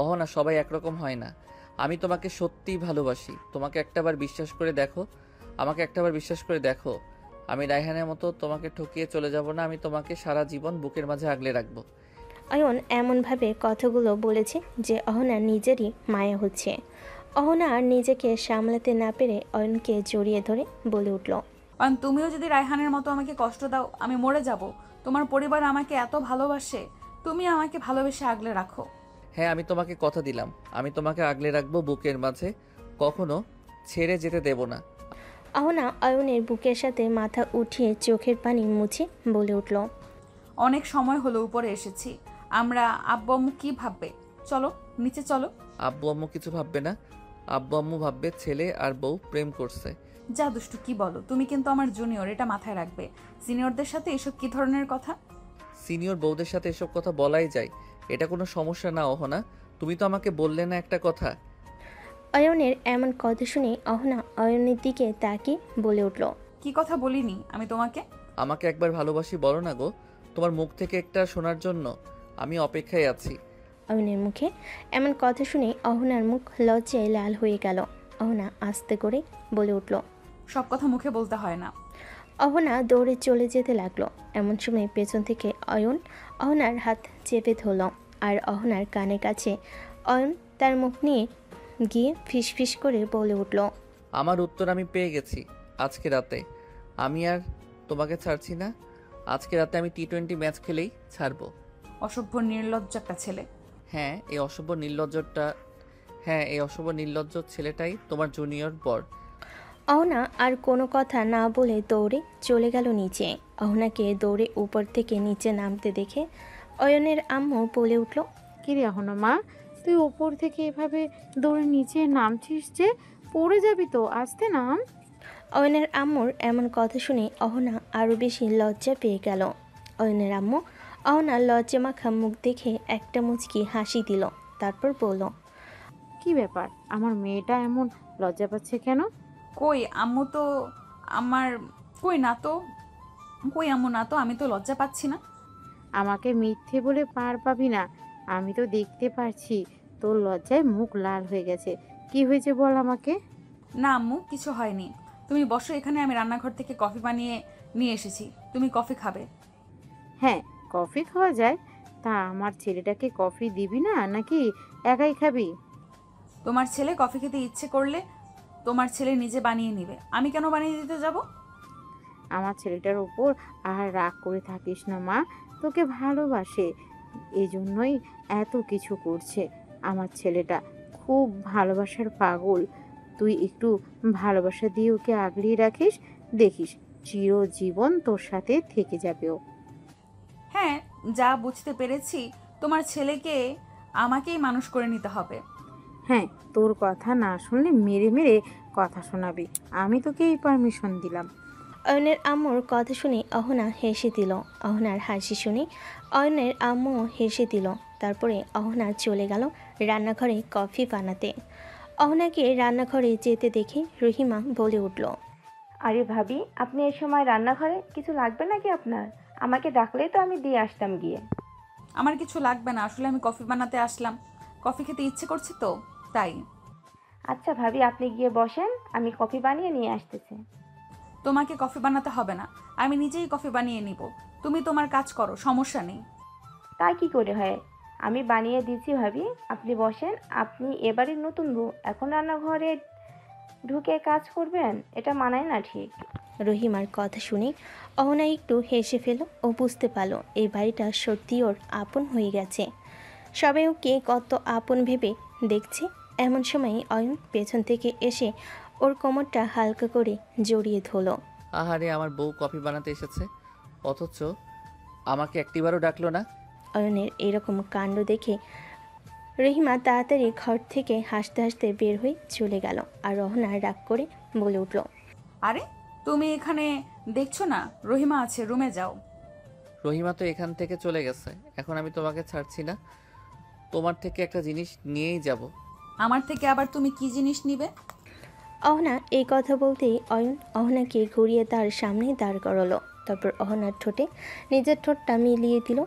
Speaker 2: অহনা, সবাই একরকম হয় না। আমি তোমাকে সত্যিই ভালোবাসি। তোমাকে একটাবার বিশ্বাস করে দেখো, আমাকে একটাবার বিশ্বাস করে দেখো। আমি রায়হানের মতো তোমাকে ঠকিয়ে চলে যাব না। আমি তোমাকে সারা জীবন বুকের মাঝে আগলে রাখবো।
Speaker 3: অয়ন এমনভাবে কথাগুলো বলেছে যে অহনা নিজেরই মায়া হচ্ছে। অহনা আর নিজেকে সামলাতে না পেরে অয়নকে জড়িয়ে ধরে বলে উঠল,
Speaker 1: কারণ তুমিও যদি রায়হানের মতো আমাকে কষ্ট দাও, আমি মরে যাব। তোমার পরিবার আমাকে এত ভালোবাসে, তুমি আমাকে ভালোবেসে আগলে রাখো।
Speaker 2: হ্যাঁ, আমি তোমাকে কথা দিলাম, আমি তোমাকে আগলে রাখবো বুকের মাঝে, কখনো ছেড়ে যেতে দেব না।
Speaker 3: অহনা অয়নের বুকের সাথে মাথা উঠিয়ে চোখের পানি মুছে বলে উঠল,
Speaker 1: অনেক সময় হলো উপরে এসেছি, আমরা আব্বু আম্মু কি ভাববে? চলো নিচে চলো।
Speaker 2: আব্বু আম্মু কিছু ভাববে না। আব্বু আম্মু ভাববে ছেলে আর বউ প্রেম করছে।
Speaker 1: যা দুষ্টু কি বলো? তুমি কিন্তু আমার জুনিয়র, এটা মাথায় রাখবে। সিনিয়রদের সাথে এসব কি ধরনের কথা?
Speaker 2: সিনিয়র বউদের সাথে এসব কথা বলাই যায়, এটা কোনো সমস্যা না। অহনা, তুমি তো আমাকে বললে না একটা কথা?
Speaker 3: অয়নের এমন কথা শুনে অহনা অয়নের দিকে তাকিয়ে বলে উঠল,
Speaker 1: কি কথা বলিনি আমি তোমাকে?
Speaker 2: আমাকে একবার ভালোবাসি বলো না গো। তোমার মুখ থেকে একটা শোনার জন্য আমি অপেক্ষায় আছি।
Speaker 3: অয়নের মুখে এমন কথা শুনে অহনার মুখ লজ্জায় লাল হয়ে গেল। অহনা আস্তে করে বলে উঠল।
Speaker 1: সব কথা মুখে বলতে হয় না।
Speaker 3: অহনা দৌড়ে চলে যেতে লাগলো। এমন সময় পেছন থেকে অয়ন অহনার হাত চেপে ধরল আর অহনার কানের কাছে অয়ন তার মুখ নিয়ে গিয়ে ফিসফিস করে বলে উঠল।
Speaker 2: আমার উত্তর আমি পেয়ে গেছি। আজকে রাতে আমি আর তোমাকে ছাড়ছি না। আজকে রাতে আমি টি-20 ম্যাচ খেলেই ছাড়বো।
Speaker 1: অসভ্য নির্লজ্জ একটা ছেলে।
Speaker 2: হ্যাঁ, এই অশুভ নির্লজ্জ ছেলেটাই তোমার জুনিয়র বর।
Speaker 3: অহনা আর কোনো কথা না বলে দৌড়ে চলে গেল নিচে। অহনাকে দৌড়ে উপর থেকে নিচে নামতে দেখে অয়নের আম্মু বলে উঠল।
Speaker 8: কিরে অহনা মা, তুই ওপর থেকে এভাবে দৌড়ে নিচে নামছিস যে? পড়ে যাবি তো, আস্তে নাম।
Speaker 3: অয়নের আম্মুর এমন কথা শুনে অহনা আরও বেশি লজ্জা পেয়ে গেল। অয়নের আম্মু অহনার লজ্জা মাখা মুখ দেখে একটা মুচকি হাসি দিল। তারপর বলল।
Speaker 8: কি ব্যাপার, আমার মেয়েটা এমন লজ্জা পাচ্ছে কেন?
Speaker 1: কই আম্মু তো আমার কই না তো কই আম্মু না তো, আমি তো লজ্জা পাচ্ছি না।
Speaker 8: আমাকে মিথ্যে বলে পার পাবি না। আমি তো দেখতে পারছি তোর লজ্জায় মুখ লাল হয়ে গেছে। কি হয়েছে বল আমাকে।
Speaker 1: না আম্মু, কিছু হয়নি। তুমি বসো এখানে, আমি রান্নাঘর থেকে কফি বানিয়ে নিয়ে এসেছি, তুমি কফি খাবে?
Speaker 8: হ্যাঁ, কফি খাওয়া যায়। তা আমার ছেলেটাকে কফি দিবি না নাকি একাই খাবি?
Speaker 1: তোমার ছেলে কফি খেতে ইচ্ছে করলে তোমার ছেলে নিজে বানিয়ে নেবে, আমি কেন বানিয়ে দিতে যাব?
Speaker 8: আমার ছেলেটার উপর আর রাগ করে থাকিস না মা, তোকে ভালোবাসে, এজন্যই এত কিছু করছে। আমার ছেলেটা খুব ভালোবাসার পাগল। তুই একটু ভালোবাসা দিয়ে ওকে আগলিয়ে রাখিস, দেখিস চিরজীবন তোর সাথে থেকে যাবে ও।
Speaker 1: হ্যাঁ, যা বুঝতে পেরেছি তোমার ছেলেকে আমাকেই মানুষ করে নিতে হবে।
Speaker 8: হ্যাঁ, তোর কথা না শুনলে মেরে মেরে কথা শোনাবি, আমি তোকে এই পারমিশন দিলাম।
Speaker 3: অয়নের আম্মুর কথা শুনে অহনা হেসে দিল। অহনার হাসি শুনে অয়নের আম্মু হেসে দিল। তারপরে অহনা চলে গেল রান্নাঘরে কফি বানাতে। অহনাকে রান্নাঘরে যেতে দেখে রহিমা বলে উঠল।
Speaker 13: আরে ভাবি, আপনি এই সময় রান্নাঘরে? কিছু লাগবে নাকি আপনার? আমাকে ডাকলেই তো আমি দিয়ে আসতাম গিয়ে।
Speaker 1: আমার কিছু লাগবে না, আসলে আমি কফি বানাতে আসলাম, কফি খেতে ইচ্ছে করছে তো তাই।
Speaker 13: আচ্ছা ভাবি, আপনি গিয়ে বসেন, আমি কফি বানিয়ে নিয়ে আসতেছি।
Speaker 1: তোমাকে কফি বানাতে হবে না, আমি নিজেই কফি বানিয়ে নিব। তুমি তোমার কাজ করো, সমস্যা নেই।
Speaker 13: তাই কি করে হয়? আমি বানিয়ে দিচ্ছি ভাবি, আপনি বসেন। আপনি এবারে নতুন বউ, এখন রান্নাঘরে ঢুকে কাজ করবেন? এটা মানায় না ঠিক।
Speaker 3: রহিমার কথা শুনে অহনা একটু হেসে ফেল ও বুঝতে পারল এই বাড়িটা সত্যি ওর আপন হয়ে গেছে। সবাই ওকে কত আপন ভেবে দেখছে। এমন সময় অয়ন পেছন থেকে এসে ওর কোমরটা হালকা করে জড়িয়ে ধরল।
Speaker 2: আহারে, আমার বউ কফি বানাতে এসেছে, অথচ আমাকে একটিবারও ডাকলো না।
Speaker 3: অয়নের এরকম কাণ্ড দেখে রহিমা তাড়াতাড়ি ঘর থেকে হাসতে হাসতে বের হয়ে চলে গেল। আর অহনা রাগ করে বলে উঠল।
Speaker 1: আরে তুমি এখানে দেখছো না রহিমা আছে, রুমে যাও।
Speaker 2: রহিমা তো এখান থেকে চলে গেছে, এখন আমি তোমাকে ছাড়ছি না। তোমার থেকে একটা জিনিস নিয়েই যাব।
Speaker 1: আমার থেকে আবার তুমি কি জিনিস নিবে?
Speaker 3: অহনা এই কথা বলতেই অয়ন অহনাকে ঘুরিয়ে তার সামনে দাঁড় করালো। তারপর অহনার ঠোঁটে নিজের ঠোঁটটা মিলিয়ে দিল।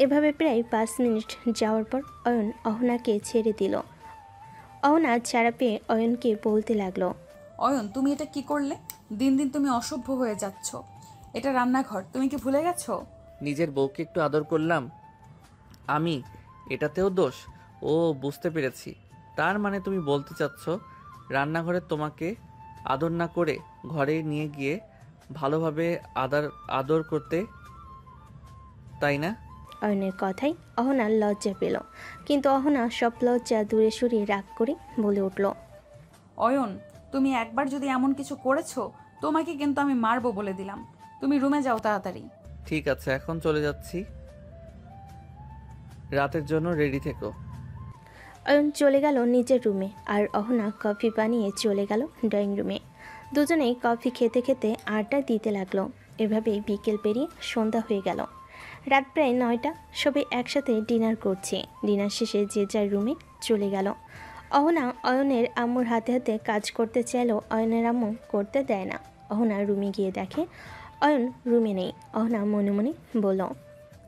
Speaker 3: এভাবে প্রায় 5 মিনিট যাওয়ার পর অয়ন অহনাকে ছেড়ে দিল। অহনা ছাড়া পেয়ে অয়নকে বলতে লাগলো।
Speaker 1: অয়ন, তুমি এটা কি করলে? দিন দিন তুমি অসভ্য হয়ে যাচ্ছ। এটা রান্নাঘর, তুমি কি ভুলে গেছো?
Speaker 2: নিজের বউকে একটু আদর করলাম আমি, এটাতেও দোষ? ও, বুঝতে পেরেছি। তার মানে তুমি বলতে চাচ্ছ রান্নাঘরে তোমাকে আদর না করে ঘরে নিয়ে গিয়ে ভালোভাবে আদর করতে, তাই না?
Speaker 3: অয়নের কথাই অহনার লজ্জা পেল, কিন্তু অহনা সব লজ্জা দূরে সরিয়ে রাগ করে বলে উঠল।
Speaker 1: অয়ন, তুমি একবার যদি এমন কিছু করেছো তোমাকে কিন্তু আমি মারবো বলে দিলাম। তুমি রুমে যাও তাড়াতাড়ি।
Speaker 2: ঠিক আছে, এখন চলে যাচ্ছি, রাতের জন্য রেডি থেকো।
Speaker 3: অয়ন চলে গেল নিজের রুমে আর অহনা কফি বানিয়ে চলে গেল ড্রয়িং রুমে। দুজনেই কফি খেতে খেতে আড্ডা দিতে লাগলো। এভাবেই বিকেল পেরিয়ে সন্ধ্যা হয়ে গেল। রাত প্রায় 9টা। সবাই একসাথে ডিনার করছে। ডিনার শেষে যে যার রুমে চলে গেল। অহনা অয়নের আম্মুর হাতে হাতে কাজ করতে চাইলেও অয়নের আম্মু করতে দেয় না। অহনা রুমে গিয়ে দেখে অয়ন রুমে নেই। অহনা মনে মনে বলল,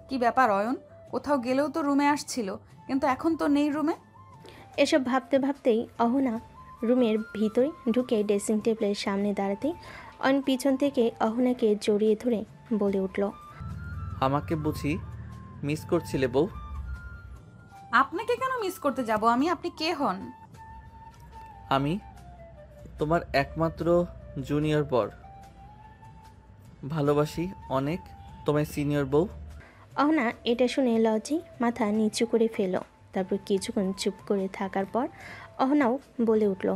Speaker 1: কি ব্যাপার অয়ন, কোথাও গেলেও তো রুমে আসছিল, কিন্তু এখন তো নেই রুমে।
Speaker 3: এসব ভাবতে ভাবতেই অহনা রুমের ভিতরে ঢুকে ড্রেসিং টেবিলের সামনে দাঁড়াতেই অয়ন পিছন থেকে অহনাকে জড়িয়ে ধরে বলে উঠল,
Speaker 2: আমাকে বুঝি মিস করছিলে বউ?
Speaker 1: আপনাকে কেন মিস করতে যাব আমি? আপনি কে হন?
Speaker 2: আমি তোমার একমাত্র জুনিয়র বর, ভালোবাসি অনেক তোমায় সিনিয়র বউ।
Speaker 3: অহনা এটা শুনে লজ্জায় মাথা নিচু করে ফেলল। তারপর কিছুক্ষণ চুপ করে থাকার পর অহনাও বলে উঠল,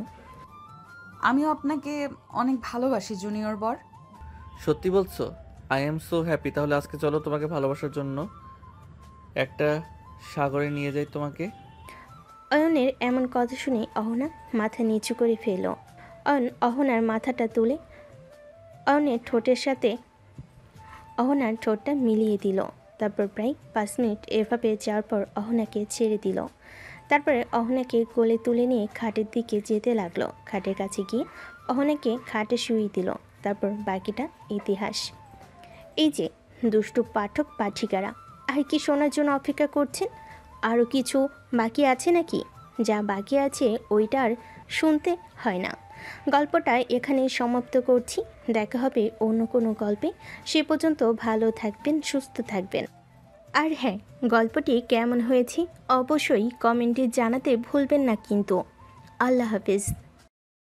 Speaker 1: আমিও আপনাকে অনেক ভালোবাসি জুনিয়র বর।
Speaker 2: সত্যি বলছো? I am so happy. তাহলে আজকে চলো তোমাকে ভালোবাসার জন্য একটা সাগরে নিয়ে যাই তোমাকে।
Speaker 3: অয়নের এমন কথা শুনে অহনা মাথা নিচু করে ফেলল। অয়ন অহনার মাথাটা তুলে অয়নের ঠোঁটের সাথে অহনার ঠোঁটটা মিলিয়ে দিল। তারপর প্রায় 5 মিনিট এভাবে যাওয়ার পর অহনাকে ছেড়ে দিল। তারপরে অহনাকে কোলে তুলে নিয়ে খাটের দিকে যেতে লাগলো। খাটের কাছে গিয়ে অহনাকে খাটে শুইয়ে দিল। তারপর বাকিটা ইতিহাস। এই যে দুষ্টু পাঠক পাঠিকারা, আর কি শোনার জন্য অপেক্ষা করছেন? আরও কিছু বাকি আছে নাকি? যা বাকি আছে ওইটা আর শুনতে হয় না। গল্পটা এখানেই সমাপ্ত করছি। দেখা হবে অন্য কোনো গল্পে। সে পর্যন্ত ভালো থাকবেন, সুস্থ থাকবেন। আর হ্যাঁ, গল্পটি কেমন হয়েছে অবশ্যই কমেন্টে জানাতে ভুলবেন না কিন্তু। আল্লাহ হাফেজ।